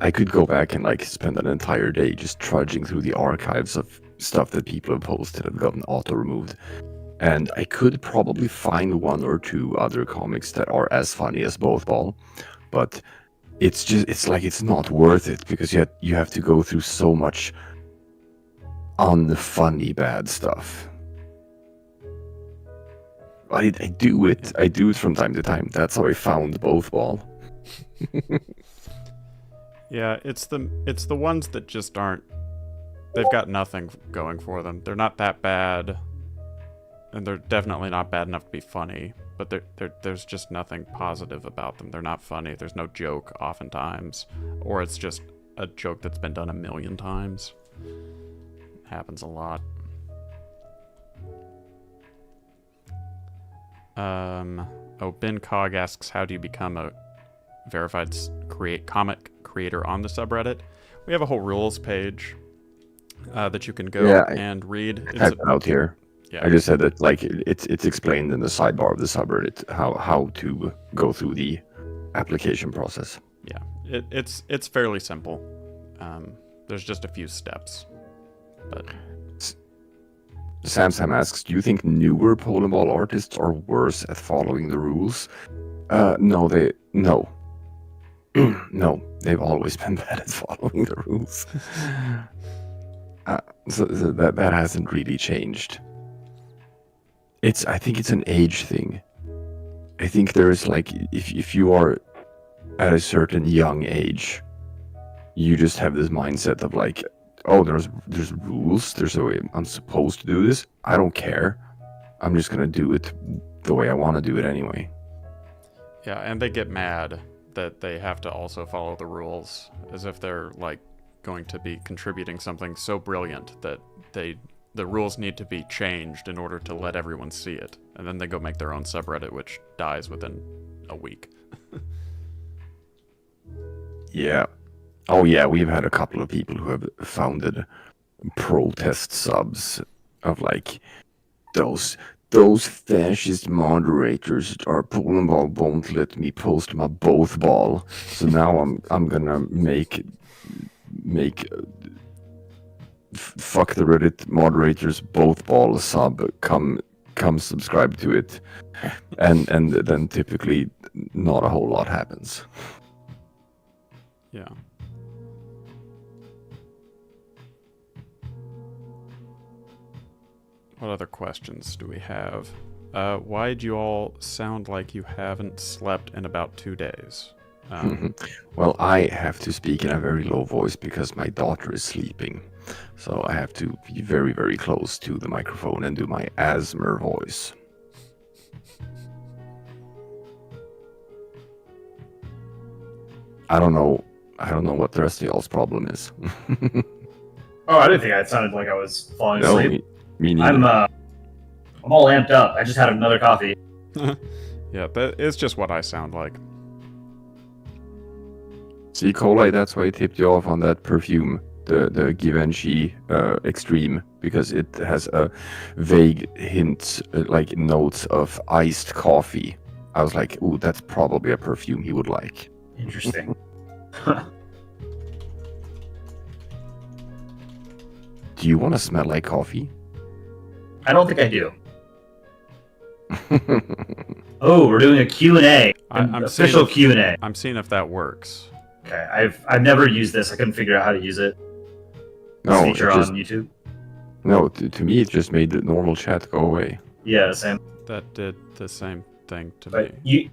I could go back and like spend an entire day just trudging through the archives of stuff that people have posted and gotten auto-removed. And I could probably find 1 or 2 other comics that are as funny as Both Ball, but it's not worth it because you have to go through so much unfunny bad stuff. I do it from time to time. That's how I found Both Ball. Yeah, it's the ones that just aren't. They've got nothing going for them. They're not that bad, and they're definitely not bad enough to be funny. But there's just nothing positive about them. They're not funny. There's no joke oftentimes, or it's just a joke that's been done 1,000,000 times. It happens a lot. Ben Cog asks, how do you become a verified comic creator on the subreddit? We have a whole rules page that you can go and read. I have it out here. Yeah. I just said that like it's explained in the sidebar of the subreddit how to go through the application process. Yeah, it's fairly simple. There's just a few steps. But Sam asks, do you think newer Polandball artists are worse at following the rules? No, no, they've always been bad at following the rules. So that hasn't really changed. I think it's an age thing. I think there is like if you are at a certain young age, you just have this mindset of like, oh, there's rules, there's a way I'm supposed to do this. I don't care. I'm just gonna do it the way I want to do it anyway. Yeah, and they get mad that they have to also follow the rules, as if they're like going to be contributing something so brilliant that the rules need to be changed in order to let everyone see it. And then they go make their own subreddit, which dies within a week. Yeah. Oh yeah, we've had a couple of people who have founded protest subs of like those fascist moderators at our Polandball won't let me post my both ball. So now I'm gonna make fuck the Reddit moderators both ball sub, come subscribe to it, and then typically not a whole lot happens. Yeah. What other questions do we have? Why'd you all sound like you haven't slept in about 2 days? Well, I have to speak in a very low voice because my daughter is sleeping. So I have to be very, very close to the microphone and do my ASMR voice. I don't know what the rest of y'all's problem is. Oh, I didn't think it sounded like I was falling No, asleep. me neither. I'm all amped up. I just had another coffee. Yeah, that is just what I sound like. See, Colai, that's why I tipped you off on that perfume, the Givenchy Extreme, because it has a vague hints, like notes of iced coffee. I was like, ooh, that's probably a perfume he would like. Interesting. Do you want to smell like coffee? I don't think I do. Oh, we're doing a Q&A. I'm official seeing Q&A. I'm seeing if that works. Okay, I've never used this. I couldn't figure out how to use it. No, Feature on YouTube. No, to me it just made the normal chat go away. Yeah, same. That did the same thing to But me.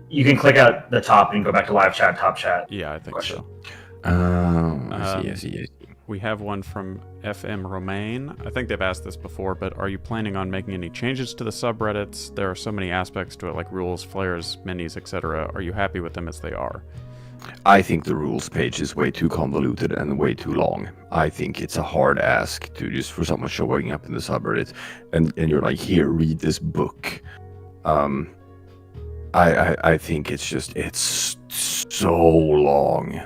you can click out the top and go back to live chat, top chat. Yeah, I think Question. so. I see. We have one from FM Romaine. I think they've asked this before, but are you planning on making any changes to the subreddits? There are so many aspects to it, like rules, flares, minis, etc. Are you happy with them as they are? I think the rules page is way too convoluted and way too long. I think it's a hard ask to just for someone showing up in the subreddit and you're like, here, read this book. I think it's so long.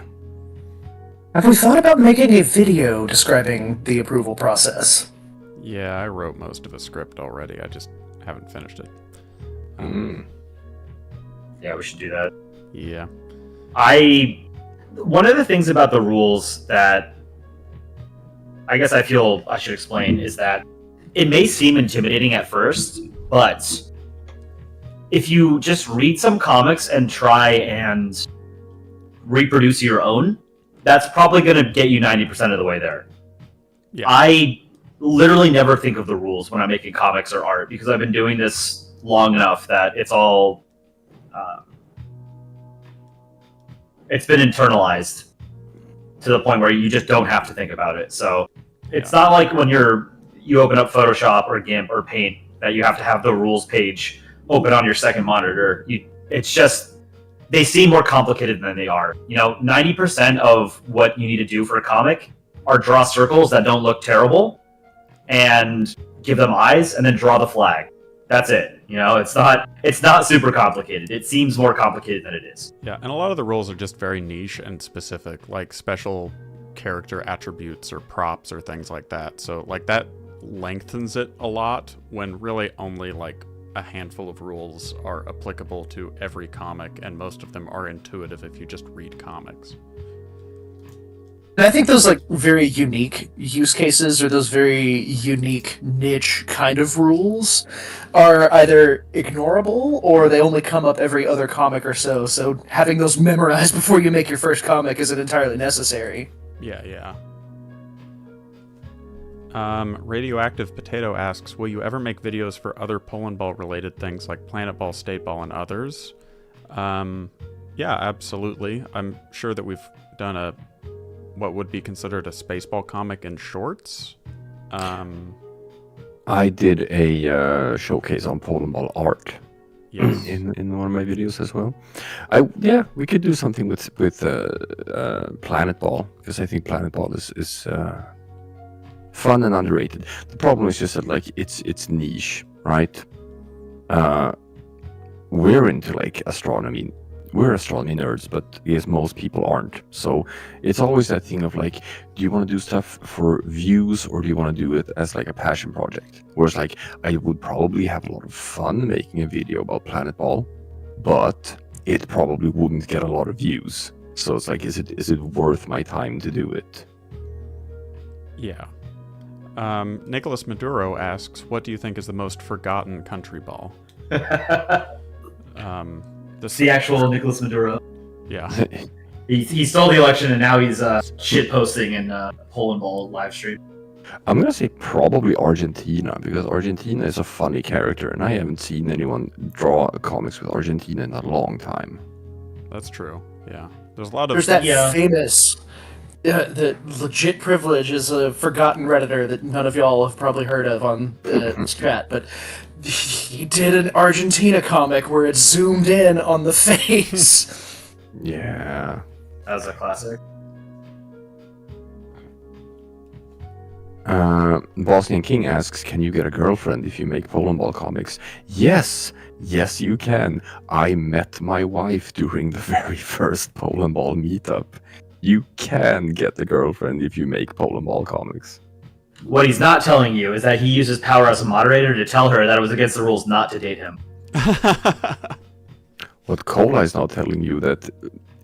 Have we thought about making a video describing the approval process? Yeah, I wrote most of a script already. I just haven't finished it. Yeah, we should do that. Yeah. One of the things about the rules that I guess I feel I should explain is that it may seem intimidating at first, but if you just read some comics and try and reproduce your own, that's probably going to get you 90% of the way there. Yeah. I literally never think of the rules when I'm making comics or art because I've been doing this long enough that it's all it's been internalized to the point where you just don't have to think about it. So it's not like when you open up Photoshop or GIMP or Paint that you have to have the rules page open on your second monitor. It's just they seem more complicated than they are. 90% of what you need to do for a comic are draw circles that don't look terrible and give them eyes and then draw the flag. That's it. It's not super complicated. It seems more complicated than it is. Yeah, and a lot of the rules are just very niche and specific, like special character attributes or props or things like that. So like that lengthens it a lot when really only like a handful of rules are applicable to every comic, and most of them are intuitive if you just read comics. And I think those like very unique use cases or those very unique niche kind of rules are either ignorable or they only come up every other comic or so. So having those memorized before you make your first comic isn't entirely necessary. Yeah. Radioactive Potato asks, will you ever make videos for other Polandball related things like Planet Ball, State Ball, and others? Yeah, absolutely. I'm sure that we've done what would be considered a Spaceball comic in shorts. I did a showcase on Polandball art Yes. in one of my videos as well. We could do something with Planet Ball, because I think Planet Ball is fun and underrated. The problem is just that like it's niche, right? We're into like astronomy. We're astronomy nerds, but yes, most people aren't. So it's always that thing of like, do you want to do stuff for views or do you want to do it as like a passion project? Whereas like I would probably have a lot of fun making a video about Planet Ball, but it probably wouldn't get a lot of views. So it's like, is it worth my time to do it? Yeah. Nicholas Maduro asks, what do you think is the most forgotten country ball? The actual Nicolas Maduro. Yeah. He stole the election and now he's shit posting in Polandball live stream. I'm gonna say probably Argentina, because Argentina is a funny character, and I haven't seen anyone draw comics with Argentina in a long time. That's true. Yeah. There's a lot of... There's that famous... the legit privilege is a forgotten Redditor that none of y'all have probably heard of on this chat, but he did an Argentina comic where it zoomed in on the face. Yeah. That was a classic. Bosnian King asks, can you get a girlfriend if you make Polandball comics? Yes! Yes, you can. I met my wife during the very first Polandball meetup. You can get a girlfriend if you make Polandball comics. What he's not telling you is that he uses power as a moderator to tell her that it was against the rules not to date him. What Cola is not telling you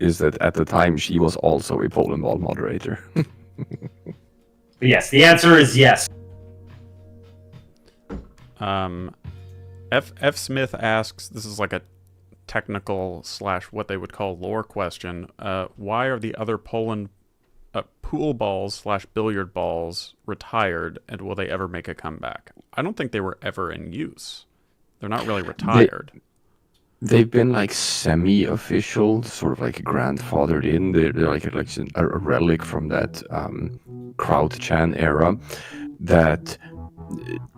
is that at the time she was also a Polandball moderator. But yes, the answer is yes. F. Smith asks, this is like a technical / what they would call lore question. Why are the other pool balls / billiard balls retired, and will they ever make a comeback? I don't think they were ever in use. They're not really retired. They've been like semi-official, sort of like grandfathered in. They're like a relic from that Kraut Chan era. That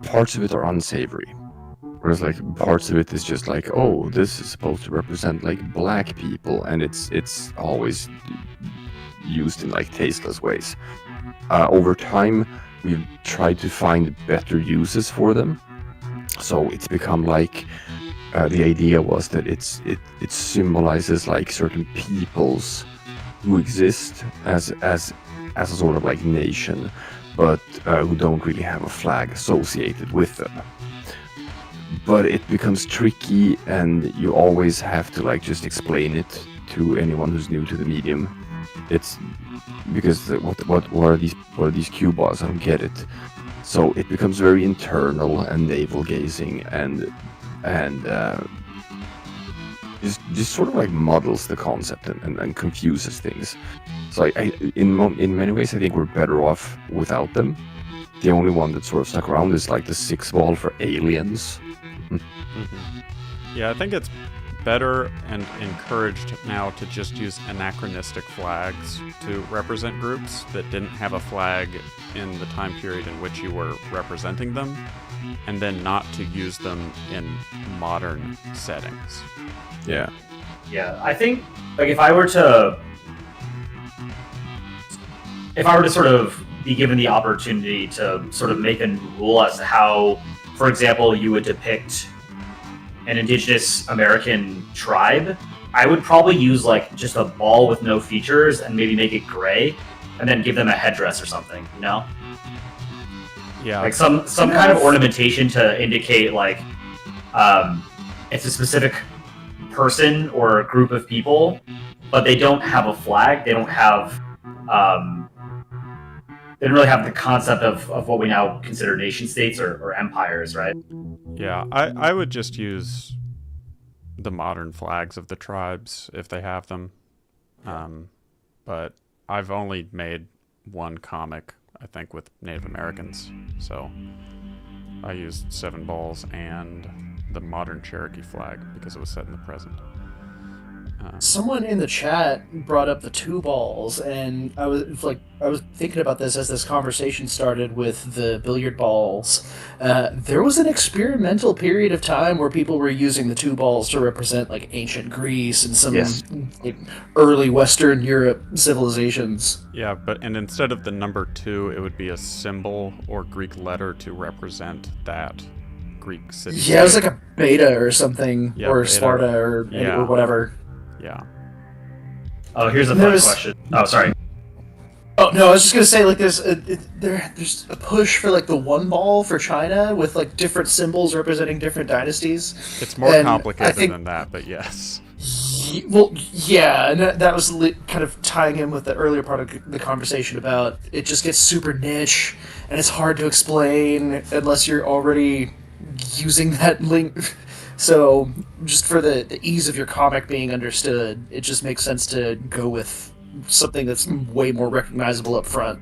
parts of it are unsavory. Whereas like parts of it is just like, oh, this is supposed to represent like black people, and it's always used in like tasteless ways. Over time, we've tried to find better uses for them. So it's become like the idea was that it symbolizes like certain peoples who exist as a sort of like nation, but who don't really have a flag associated with them. But it becomes tricky, and you always have to like just explain it to anyone who's new to the medium. It's because what are these cue bars? I don't get it. So it becomes very internal and navel gazing, and just sort of like muddles the concept and confuses things. So in many ways, I think we're better off without them. The only one that sort of stuck around is like the 6-ball for aliens. Mm-hmm. Yeah, I think it's better and encouraged now to just use anachronistic flags to represent groups that didn't have a flag in the time period in which you were representing them, and then not to use them in modern settings. Yeah. Yeah, I think like if I were to sort of be given the opportunity to sort of make a rule as to how, for example, you would depict an indigenous American tribe, I would probably use like just a ball with no features and maybe make it gray, and then give them a headdress or something, you know? Yeah. Like some kind of ornamentation to indicate like it's a specific person or a group of people, but they don't have a flag. They don't have they don't really have the concept of what we now consider nation states or empires, right? Yeah, I would just use the modern flags of the tribes if they have them. But I've only made one comic, I think, with Native Americans. So I used 7 balls and the modern Cherokee flag because it was set in the present. Someone in the chat brought up the two balls, and I was thinking about this as this conversation started with the billiard balls. There was an experimental period of time where people were using the two balls to represent like ancient Greece and some Yes. like, early Western Europe civilizations. Yeah, and instead of the number 2, it would be a symbol or Greek letter to represent that Greek city. Yeah, it was like a beta or something, Yeah, or beta. Sparta or Yeah. whatever. Yeah. Oh, here's a fun question. Oh, sorry. Oh no, I was just gonna say like there's a push for like the one ball for China with like different symbols representing different dynasties. It's more And complicated I think- than that, but yes. Well, yeah, and that was kind of tying in with the earlier part of the conversation about it just gets super niche and it's hard to explain unless you're already using that link. So, just for the ease of your comic being understood, it just makes sense to go with something that's way more recognizable up front.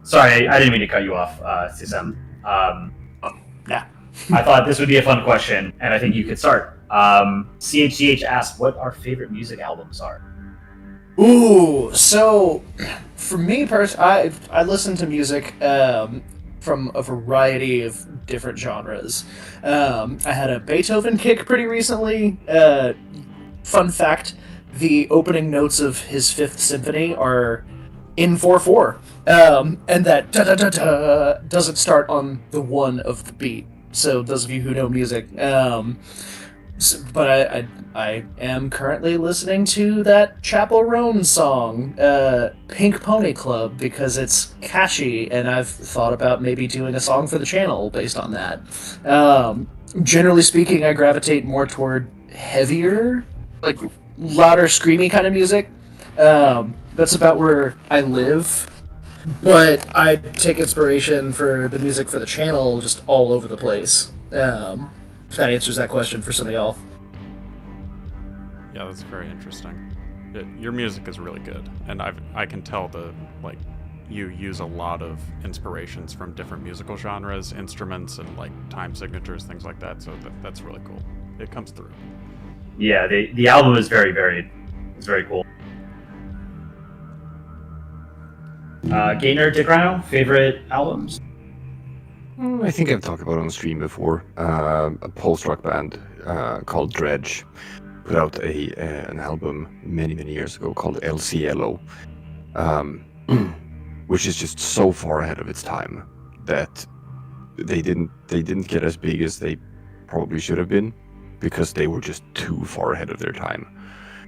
Sorry, I didn't mean to cut you off, Sisam. Nah. I thought this would be a fun question, and I think you could start. CHCH asked what our favorite music albums are. Ooh, so for me personally, I listen to music from a variety of different genres. I had a Beethoven kick pretty recently. Fun fact: the opening notes of his Fifth Symphony are in 4/4, and that da da da da doesn't start on the one of the beat. So those of you who know music, but I am currently listening to that Chapel Roan song, Pink Pony Club, because it's catchy, and I've thought about maybe doing a song for the channel based on that. Generally speaking, I gravitate more toward heavier, like louder, screamy kind of music. That's about where I live. But I take inspiration for the music for the channel just all over the place. If that answers that question for some of y'all. Yeah, that's very interesting. Your music is really good, and I can tell you use a lot of inspirations from different musical genres, instruments, and like time signatures, things like that. So that's really cool. It comes through. Yeah, the album is very varied. It's very cool. GateNerd, Dick Rhino, favorite albums? I think I've talked about it on stream before. A post-rock band called Dredge put out an album many years ago called El Cielo, which is just so far ahead of its time that they didn't get as big as they probably should have been because they were just too far ahead of their time.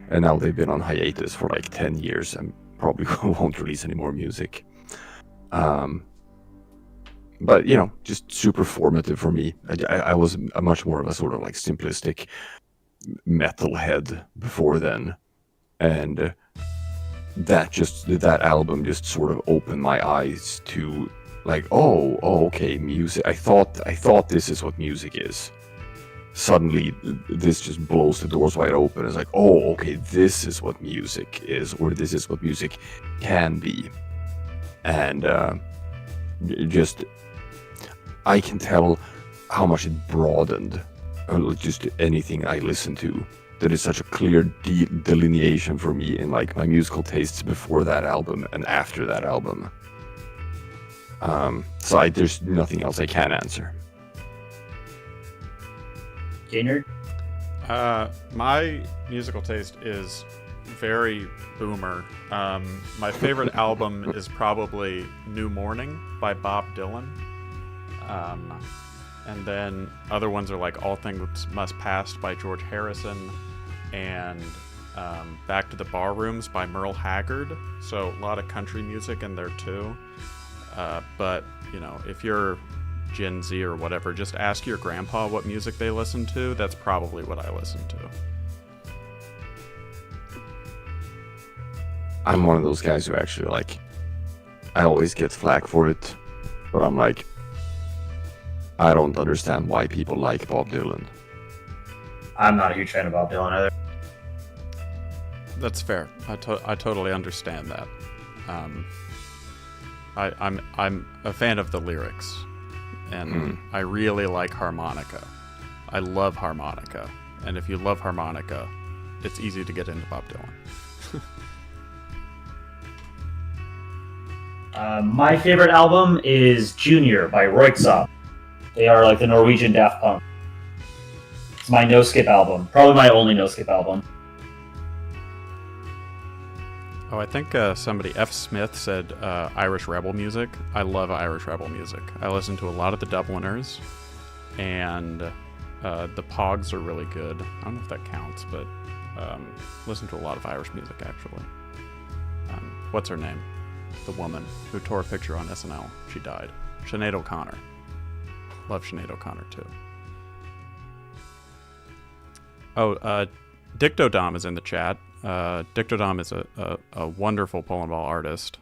And now they've been on hiatus for like 10 years and probably won't release any more music. But, just super formative for me. I was a much more of a sort of like simplistic metalhead before then. And that album just sort of opened my eyes to like, oh, okay, music. I thought this is what music is. Suddenly, this just blows the doors wide open. It's like, oh, okay, this is what music is, or this is what music can be. And I can tell how much it broadened just anything I listen to. That is such a clear delineation for me in like my musical tastes before that album and after that album. So there's nothing else I can answer. GateNerd? My musical taste is very boomer. My favorite album is probably New Morning by Bob Dylan. And then other ones are like All Things Must Pass by George Harrison and Back to the Barrooms by Merle Haggard. So a lot of country music in there too. But, if you're Gen Z or whatever, just ask your grandpa what music they listen to. That's probably what I listen to. I'm one of those guys who actually I always get flack for it, but I'm like, I don't understand why people like Bob Dylan. I'm not a huge fan of Bob Dylan either. That's fair. I totally understand that. I'm a fan of the lyrics, and I really like harmonica. I love harmonica, And if you love harmonica, it's easy to get into Bob Dylan. My favorite album is Junior by Royksopp. They are like the Norwegian Daft Punk. It's my no-skip album. Probably my only no-skip album. Oh, I think somebody, F. Smith, said Irish Rebel music. I love Irish Rebel music. I listen to a lot of the Dubliners, and the Pogs are really good. I don't know if that counts, but listen to a lot of Irish music, actually. What's her name? The woman who tore a picture on SNL. She died. Sinead O'Connor. Love Sinead O'Connor, too. Oh, Dictodom is in the chat. Dictodom is a wonderful Polandball artist,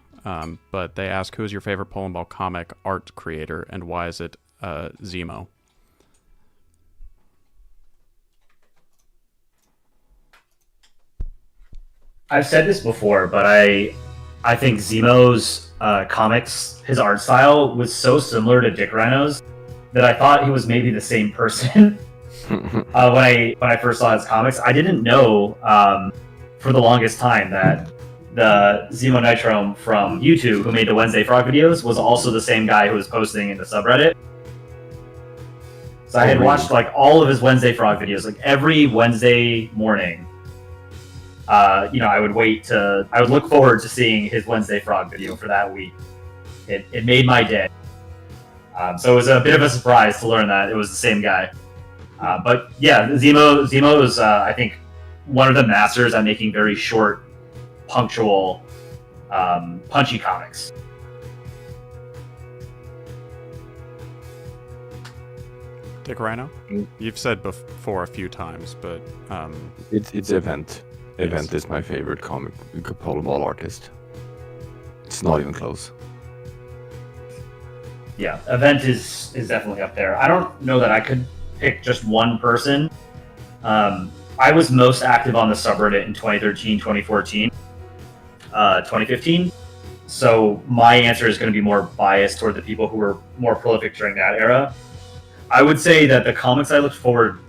but they ask, who is your favorite Polandball comic art creator, and why is it Zemo? I've said this before, but I think Zemo's comics, his art style was so similar to Dick Rhino's that I thought he was maybe the same person. When I first saw his comics, I didn't know for the longest time that the Zemo Nitrome from YouTube, who made the Wednesday Frog videos, was also the same guy who was posting in the subreddit. So I had watched like all of his Wednesday Frog videos, like every Wednesday morning. I would look forward to seeing his Wednesday Frog video for that week. It made my day. So it was a bit of a surprise to learn that it was the same guy. But yeah, Zemo is, I think, one of the masters at making very short, punctual, punchy comics. Dick Rhino? You've said before a few times, but... It's Event. Event is my favorite comic Polandball artist. It's not even close. Yeah, Event is definitely up there. I don't know that I could pick just one person. I was most active on the subreddit in 2013, 2014, 2015. So my answer is going to be more biased toward the people who were more prolific during that era. I would say that the comics I looked forward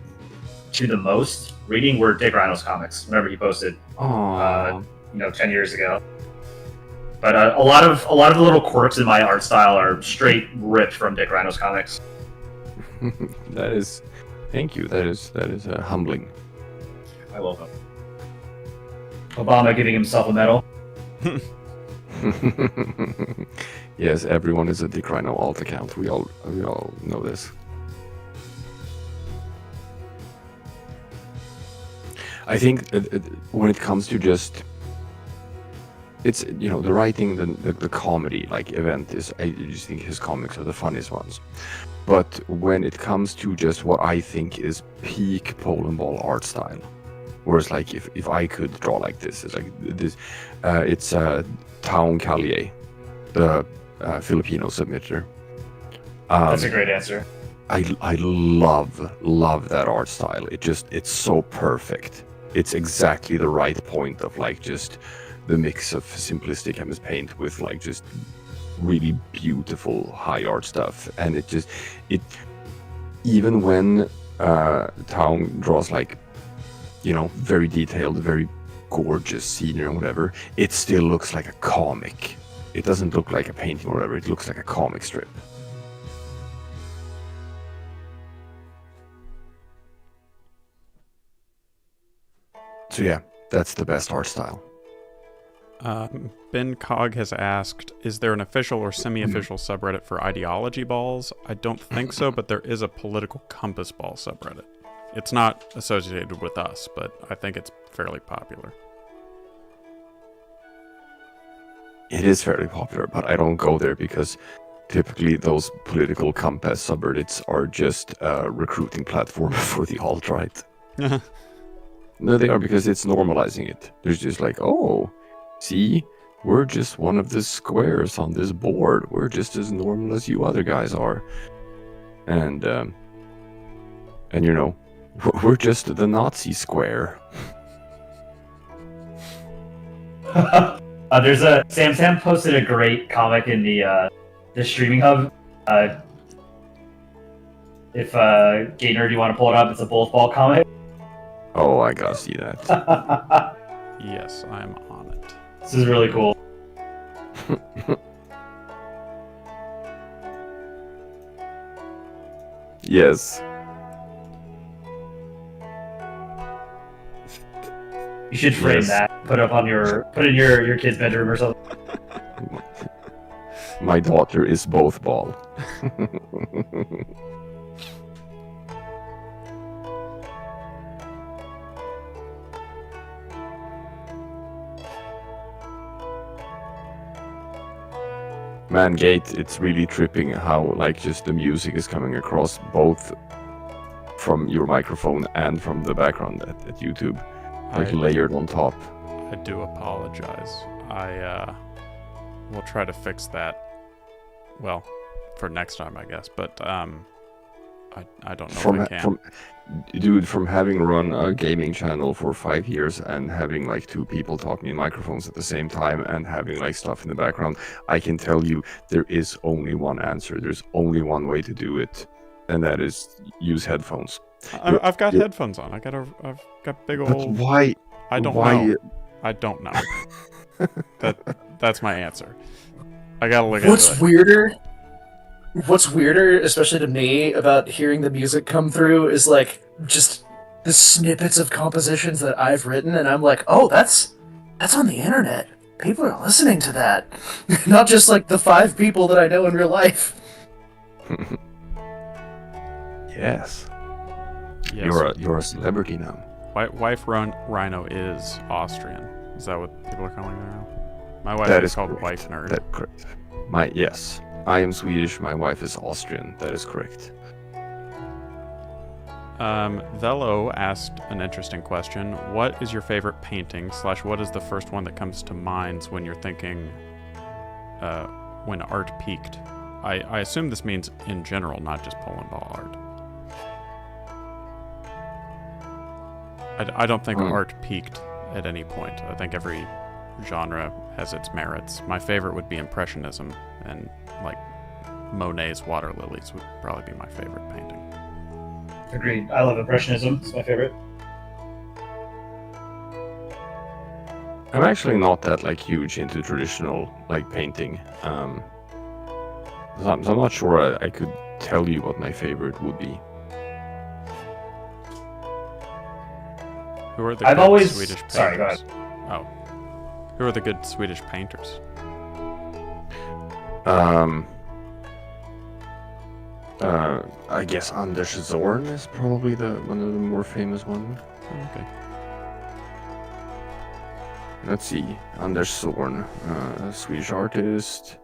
to the most reading were Dick Rhino's comics. Remember, he posted 10 years ago. But a lot of the little quirks in my art style are straight ripped from Dick Rhino's comics. Thank you. That is humbling. I love him. Obama giving himself a medal. Yes, everyone is a Dick Rhino alt account. We all know this. I think when it comes to just, it's, the writing, the comedy, like Event is, I just think his comics are the funniest ones. But when it comes to just what I think is peak Polandball art style, whereas like if I could draw like this, it's like this, it's Taong Kalye, the Filipino submitter. That's a great answer. I love that art style. It's so perfect. It's exactly the right point of like just the mix of simplistic MS Paint with like just really beautiful high art stuff. And it even when Taong draws like, very detailed, very gorgeous scenery or whatever, it still looks like a comic. It doesn't look like a painting or whatever, it looks like a comic strip. So yeah, that's the best art style. Ben Cog has asked, is there an official or semi-official subreddit for ideology balls? I don't think so, but there is a political compass ball subreddit. It's not associated with us, but I think it's fairly popular. It is fairly popular, but I don't go there because typically those political compass subreddits are just a recruiting platform for the alt-right. No, they are, because it's normalizing it. There's just like, oh, see, we're just one of the squares on this board. We're just as normal as you other guys are. And we're just the Nazi square. There's Sam posted a great comic in the streaming hub. If GateNerd, you want to pull it up, it's a Bullet Ball comic. I gotta see that. Yes, I'm on it. This is really cool. Yes. You should frame Yes. that. Put it in your kid's bedroom or something. My daughter is both ball. Man, Gate, it's really tripping how like just the music is coming across both from your microphone and from the background at YouTube, like layered on top. I do apologize. I will try to fix that. Well, for next time, I guess. But I don't know if I can. From having run a gaming channel for 5 years and having like 2 people talking in microphones at the same time and having like stuff in the background, I can tell you there is only one answer. There's only one way to do it, and that is use headphones. I've got headphones on. I've got big But old. why? I don't why? know. I don't know. That's my answer. I gotta look into it. What's weirder, especially to me, about hearing the music come through is like just the snippets of compositions that I've written, and I'm like, oh, that's on the internet. People are listening to that, not just like the 5 people that I know in real life. Yes. Yes. You're a celebrity now. Wife Rhino is Austrian. Is that what people are calling her now? My wife That is is called correct. Wife Nerd. That's correct. Yes. I am Swedish, my wife is Austrian. That is correct. Velo asked an interesting question. What is your favorite painting / what is the first one that comes to mind when you're thinking when art peaked? I assume this means in general, not just Polandball art. I don't think art peaked at any point. I think every genre has its merits. My favorite would be Impressionism, and like Monet's Water Lilies would probably be my favorite painting. Agreed. I love Impressionism. It's my favorite. I'm actually not that like huge into traditional like painting. So I'm not sure I could tell you what my favorite would be. Who are the I've good always- Swedish painters? sorry, go ahead. Oh. Who are the good Swedish painters? I guess Anders Zorn is probably one of the more famous ones. Okay. Let's see, Anders Zorn, a Swedish artist,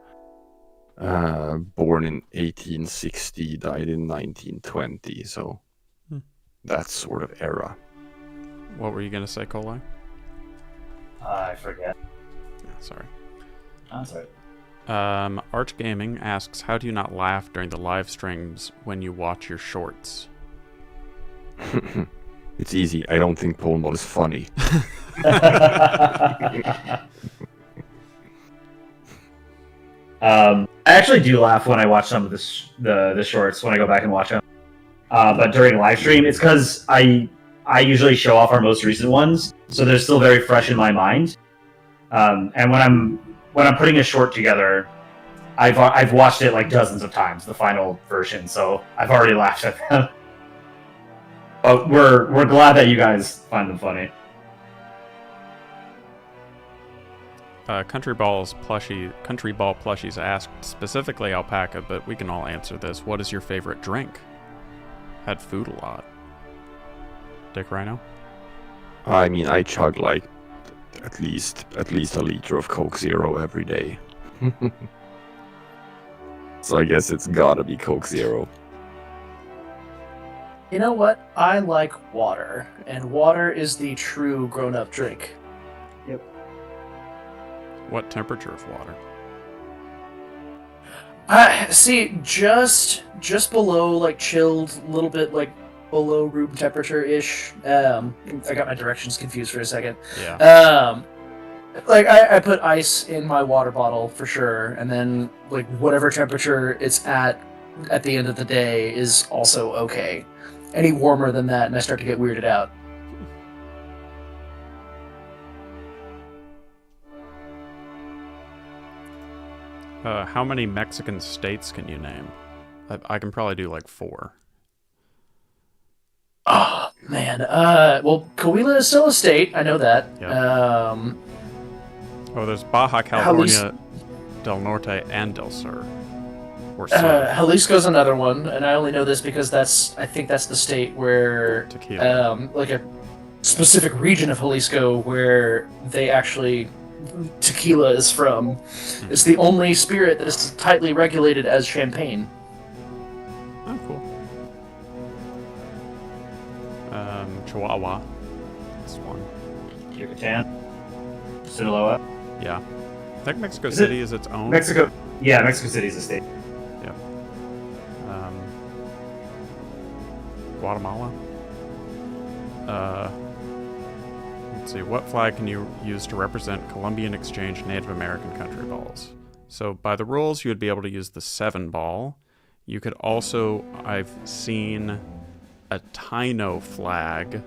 born in 1860, died in 1920, so that sort of era. What were you going to say, Kolai? I forget. Sorry. I'm sorry. Arch Gaming asks, how do you not laugh during the live streams when you watch your shorts? It's easy. I don't think Polandball is funny. I actually do laugh when I watch some of the shorts when I go back and watch them. But during live stream, it's because I usually show off our most recent ones, so they're still very fresh in my mind. And when I'm putting a short together, I've watched it like dozens of times, the final version, so I've already laughed at them. But we're glad that you guys find them funny. Country Ball Plushies asked specifically Alpaca, but we can all answer this. What is your favorite drink? Had food a lot. Dick Rhino? I mean, I chug like at least a liter of Coke Zero every day. So I guess it's gotta be Coke Zero. You know what? I like water, and water is the true grown-up drink. Yep. What temperature of water? See, just below, like, chilled, a little bit, like, below room temperature-ish. I got my directions confused for a second. Yeah. Like, I put ice in my water bottle, for sure, and then, like, whatever temperature it's at the end of the day is also okay. Any warmer than that, and I start to get weirded out. How many Mexican states can you name? I can probably do like 4. Oh man. Well, Coahuila is still a state. I know that. Yep. Oh, there's Baja California, Del Norte, and Del Sur. Or Sur. Jalisco's another one, and I only know this because I think that's the state where Tequila. like a specific region of Jalisco where they actually tequila is from. It's the only spirit that is tightly regulated as champagne. Oh, cool. Chihuahua. This one. Yucatan, Sinaloa. Yeah. I think Mexico City is its own. Mexico City is a state. Yep. Guatemala. Let's see. What flag can you use to represent Colombian Exchange Native American country balls? So by the rules, you would be able to use the 7 ball. You could also, I've seen a Taino flag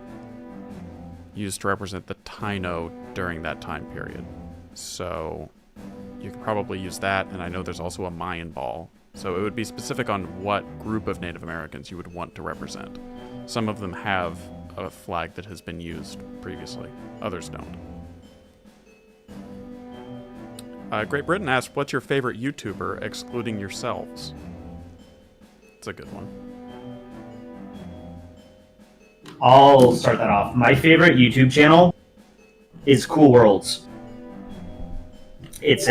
used to represent the Taino during that time period. So you could probably use that, and I know there's also a Mayan ball. So it would be specific on what group of Native Americans you would want to represent. Some of them have a flag that has been used previously. Others don't. Great Britain asked, what's your favorite YouTuber, excluding yourselves? It's a good one. I'll start that off. My favorite YouTube channel is Cool Worlds. It's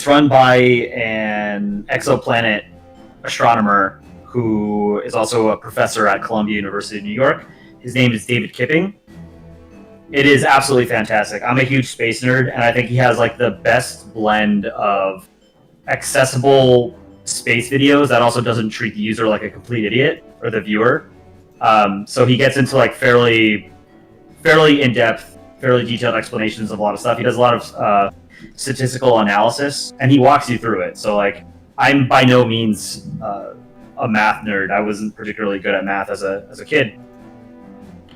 run by an exoplanet astronomer who is also a professor at Columbia University of New York. His name is David Kipping. It is absolutely fantastic. I'm a huge space nerd, and I think he has like the best blend of accessible space videos that also doesn't treat the user like a complete idiot or the viewer. So he gets into like fairly in-depth, fairly detailed explanations of a lot of stuff. He does a lot of statistical analysis, and he walks you through it. So like, I'm by no means a math nerd. I wasn't particularly good at math as a kid,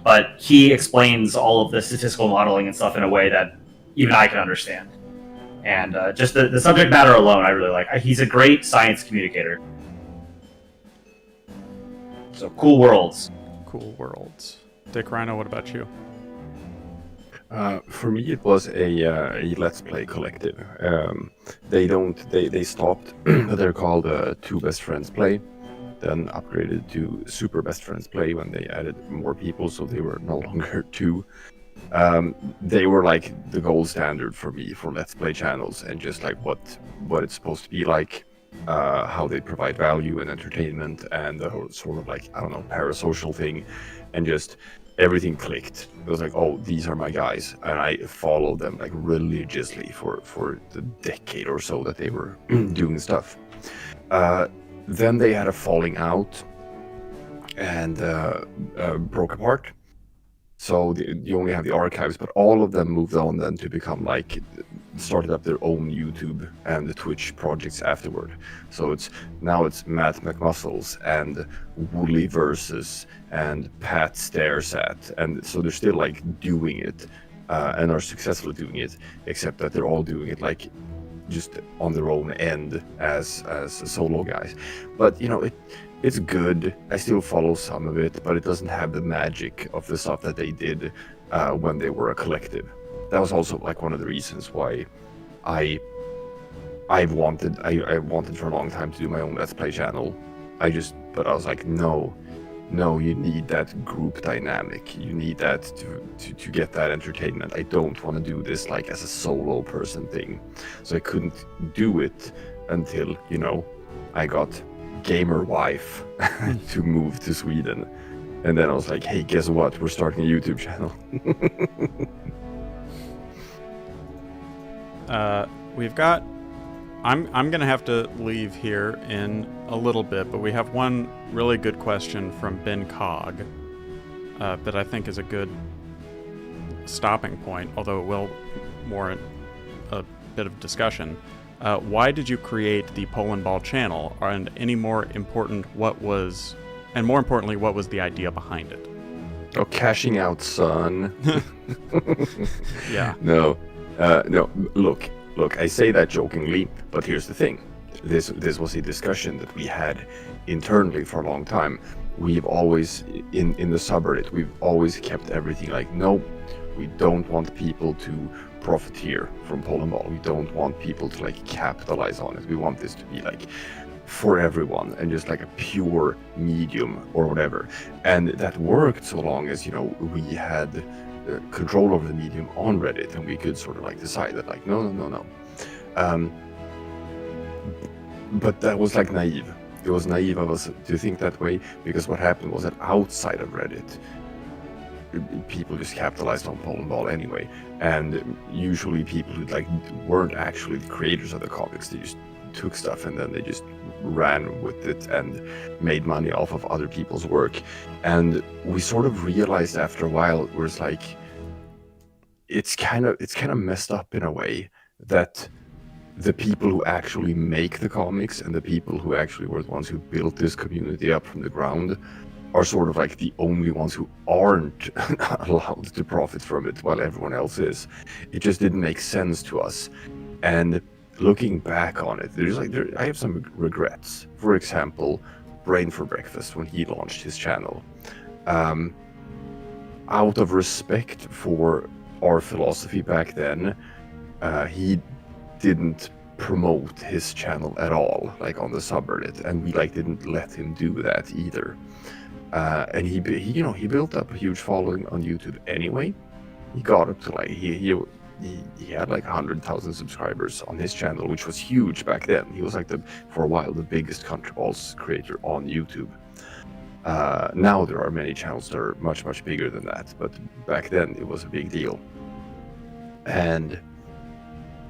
but he explains all of the statistical modeling and stuff in a way that even I can understand. And just the subject matter alone, I really like. He's a great science communicator. So Cool Worlds. Cool Worlds. Dick Rhino, what about you? For me, it was a Let's Play collective. They stopped. They're called Two Best Friends Play. Then upgraded to Super Best Friends Play when they added more people, so they were no longer 2. They were like the gold standard for me for Let's Play channels, and just like what it's supposed to be like, how they provide value and entertainment, and the whole sort of like, I don't know, parasocial thing, and just everything clicked. It was like, oh, these are my guys, and I followed them like religiously for the decade or so that they were doing stuff. Then they had a falling out and broke apart. So you only have the archives, but all of them moved on then to become like, started up their own YouTube and the Twitch projects afterward. So now it's Matt McMuscles and Wooly Versus and Pat Staresat, and so they're still like doing it and are successfully doing it, except that they're all doing it like just on their own end as solo guys. But you know, it's good. I still follow some of it, but it doesn't have the magic of the stuff that they did when they were a collective. That was also like one of the reasons why I wanted for a long time to do my own Let's Play channel. But I was like, no, you need that group dynamic. You need that to get that entertainment. I don't want to do this like as a solo person thing. So I couldn't do it until, you know, I got gamer wife to move to Sweden. And then I was like, hey, guess what? We're starting a YouTube channel. We've got... I'm going to have to leave here in a little bit, but we have one really good question from Ben Cog that I think is a good stopping point, although it will warrant a bit of discussion. Why did you create the Polandball channel? And more importantly, what was the idea behind it? Oh, cashing out, son. Yeah. No, look, look, I say that jokingly, but here's the thing. This was a discussion that we had internally for a long time. We've always, in the subreddit, we've always kept everything like, no, we don't want people to profiteer from Polandball. We don't want people to like capitalize on it. We want this to be like for everyone and just like a pure medium or whatever. And that worked so long as, you know, we had control over the medium on Reddit, and we could sort of like decide that like, no. But that was like naive. It was naive of us to think that way, because what happened was that outside of Reddit, people just capitalized on Polandball anyway, and usually people who like weren't actually the creators of the comics, they just took stuff and then they just ran with it and made money off of other people's work. And we sort of realized after a while, it was like, it's kind of messed up in a way that the people who actually make the comics and the people who actually were the ones who built this community up from the ground are sort of like the only ones who aren't allowed to profit from it while everyone else is. It just didn't make sense to us. And looking back on it, I have some regrets. For example, Brain for Breakfast, when he launched his channel. Out of respect for our philosophy back then, he didn't promote his channel at all, like on the subreddit, and we like didn't let him do that either. And he built up a huge following on YouTube anyway. He got up to like he had like 100,000 subscribers on his channel, which was huge back then. He was like for a while the biggest country balls creator on YouTube. Now there are many channels that are much bigger than that, but back then it was a big deal. And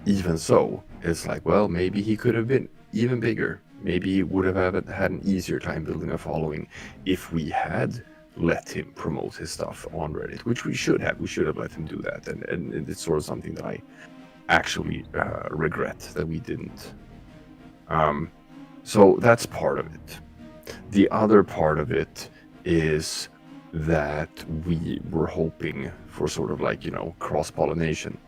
even so, it's like, well, maybe he could have been even bigger. Maybe he would have had an easier time building a following if we had let him promote his stuff on Reddit, which we should have. We should have let him do that. And it's sort of something that I actually regret that we didn't. So that's part of it. The other part of it is that we were hoping for sort of like, you know, cross-pollination,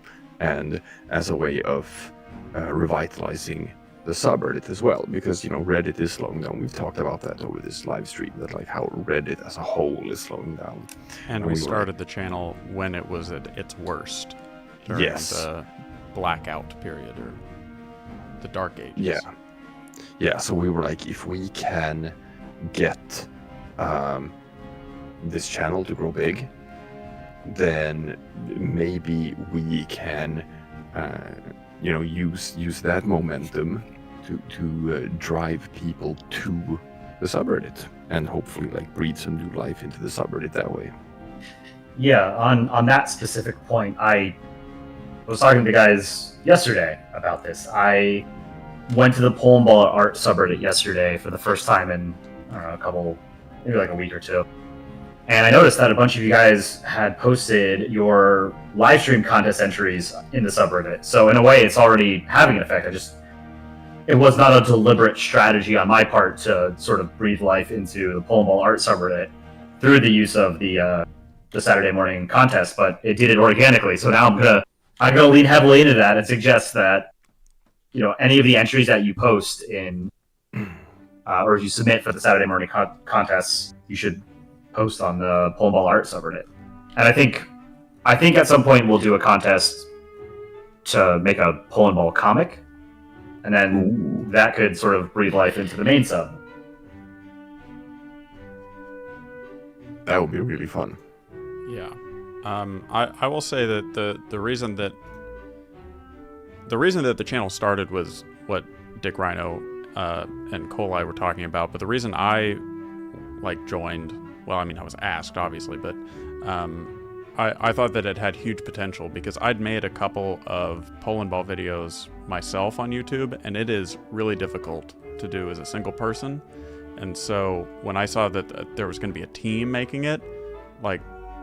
and as a way of revitalizing the subreddit as well, because, you know, Reddit is slowing down. We've talked about that over this live stream, that like how Reddit as a whole is slowing down. And we started the channel when it was at its worst, during the blackout period, or the dark ages. Yeah, so we were like, if we can get this channel to grow big, then maybe we can use that momentum to drive people to the subreddit, and hopefully like breathe some new life into the subreddit that way. Yeah, on that specific point, I was talking to guys yesterday about this. I went to the Polandball art subreddit yesterday for the first time in, I don't know, maybe like a week or two. And I noticed that a bunch of you guys had posted your live stream contest entries in the subreddit. So in a way, it's already having an effect. It was not a deliberate strategy on my part to sort of breathe life into the Polandball art subreddit through the use of the Saturday morning contest, but it did it organically. So now I'm gonna lean heavily into that and suggest that, you know, any of the entries that you post in or you submit for the Saturday morning contests, you should post on the Polandball art subreddit. And I think at some point we'll do a contest to make a Polandball comic, and then that could sort of breathe life into the main sub. That would be really fun. Yeah. I will say that the reason that the channel started was what Dick Rhino and Colai were talking about, but the reason I joined, well, I mean, I was asked, obviously, but I thought that it had huge potential, because I'd made a couple of Polandball videos myself on YouTube, and it is really difficult to do as a single person. And so when I saw that there was going to be a team making it, like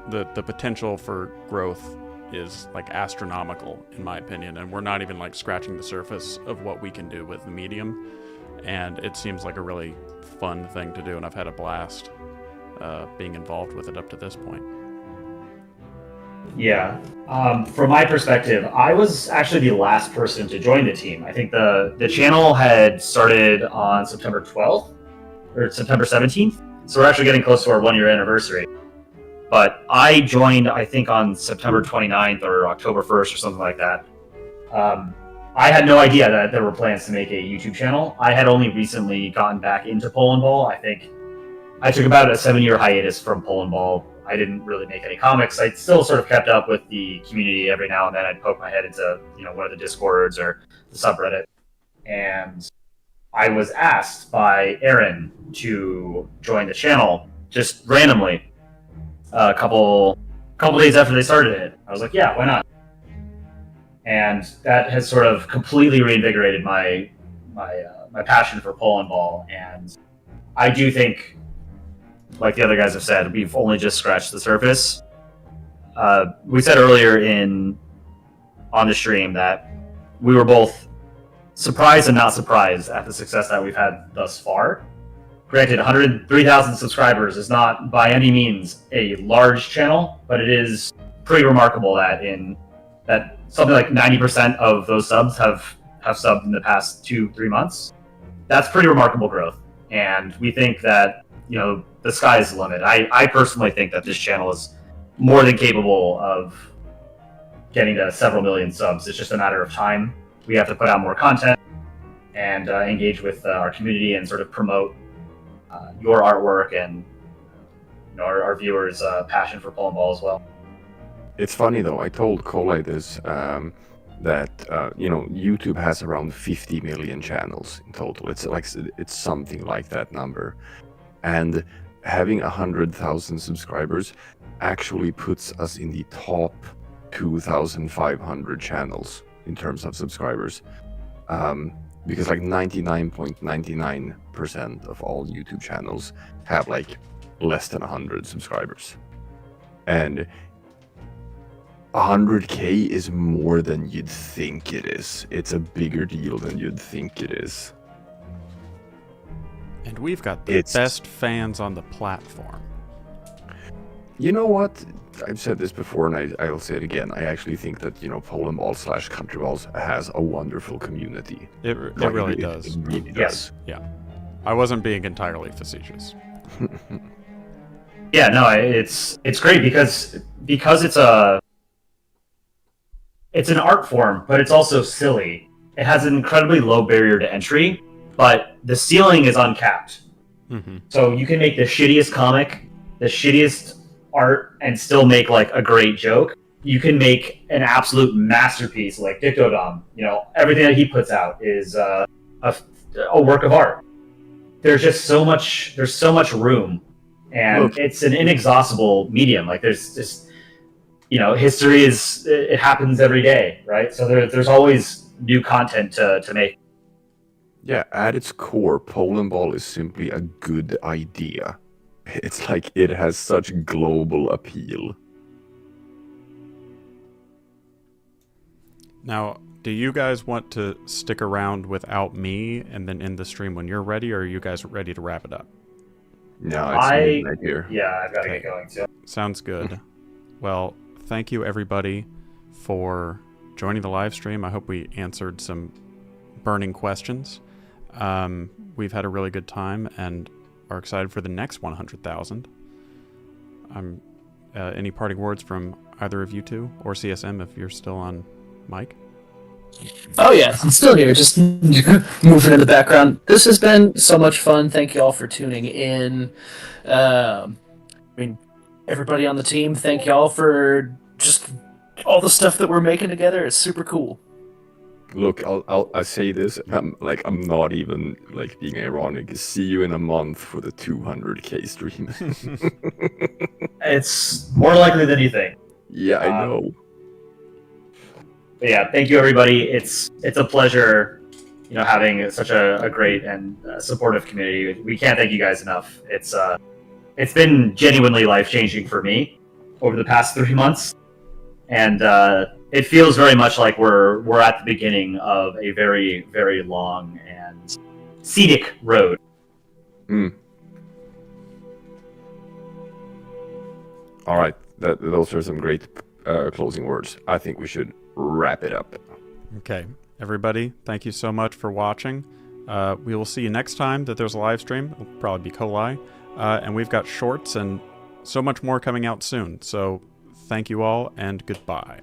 the potential for growth is like astronomical, in my opinion, and we're not even like scratching the surface of what we can do with the medium. And it seems like a really fun thing to do, and I've had a blast being involved with it up to this point. Yeah. From my perspective, I was actually the last person to join the team. I think the channel had started on September 12th or September 17th, so we're actually getting close to our 1-year anniversary. But I joined, I think, on September 29th or October 1st or something like that. I had no idea that there were plans to make a YouTube channel. I had only recently gotten back into Polandball. I think I took about a 7-year hiatus from Polandball. I didn't really make any comics. I still sort of kept up with the community every now and then. I'd poke my head into, one of the Discords or the subreddit. And I was asked by Aaron to join the channel just randomly a couple days after they started it. I was like, yeah, why not? And that has sort of completely reinvigorated my passion for Polandball. And I do think, like the other guys have said, we've only just scratched the surface. We said earlier on the stream that we were both surprised and not surprised at the success that we've had thus far. Granted, 103,000 subscribers is not by any means a large channel, but it is pretty remarkable that something like 90% of those subs have subbed in the past 2-3 months. That's pretty remarkable growth. And we think that, the sky is the limit. I personally think that this channel is more than capable of getting to several million subs. It's just a matter of time. We have to put out more content and engage with our community and sort of promote your artwork and our viewers' passion for Polandball as well. It's funny though. I told Kolai this that YouTube has around 50 million channels in total. It's something like that number, and having 100,000 subscribers actually puts us in the top 2,500 channels in terms of subscribers. Because like 99.99% of all YouTube channels have like less than 100 subscribers, and 100K is more than you'd think it is. It's a bigger deal than you'd think it is. And we've got the best fans on the platform. You know what? I've said this before and I'll say it again. I actually think that, Polandball/Countryballs has a wonderful community. It really does. It really does. Yes. Yeah. I wasn't being entirely facetious. Yeah, no, it's great because it's an art form, but it's also silly. It has an incredibly low barrier to entry, but the ceiling is uncapped. Mm-hmm. So you can make the shittiest comic, the shittiest art, and still make like a great joke. You can make an absolute masterpiece like Dictodom. Everything that he puts out is a work of art. There's so much room, and it's an inexhaustible medium. Like there's just, history it happens every day, right? So there's always new content to make. Yeah, at its core, Polandball is simply a good idea. It's like it has such global appeal. Now, do you guys want to stick around without me and then end the stream when you're ready, or are you guys ready to wrap it up? No, it's midnight here. Yeah, I've got to get going too. Sounds good. Well, thank you everybody for joining the live stream. I hope we answered some burning questions. We've had a really good time and are excited for the next 100,000. Any parting words from either of you two, or CSM if you're still on mic? Oh yeah, I'm still here, just moving in the background. This has been so much fun. Thank you all for tuning in. Everybody on the team, thank y'all for just all the stuff that we're making together. It's super cool. Look, I'll say this. I'm not even being ironic. See you in a month for the 200K stream. It's more likely than you think. Yeah, I know. But yeah, thank you everybody. It's a pleasure, having such a great and supportive community. We can't thank you guys enough. It's been genuinely life-changing for me over the past 3 months, and it feels very much like we're at the beginning of a very, very long and scenic road. All right, those are some great closing words, I think we should wrap it up. Okay, everybody, thank you so much for watching. We will see you next time that there's a live stream. It'll probably be Coli. And we've got shorts and so much more coming out soon. So thank you all and goodbye.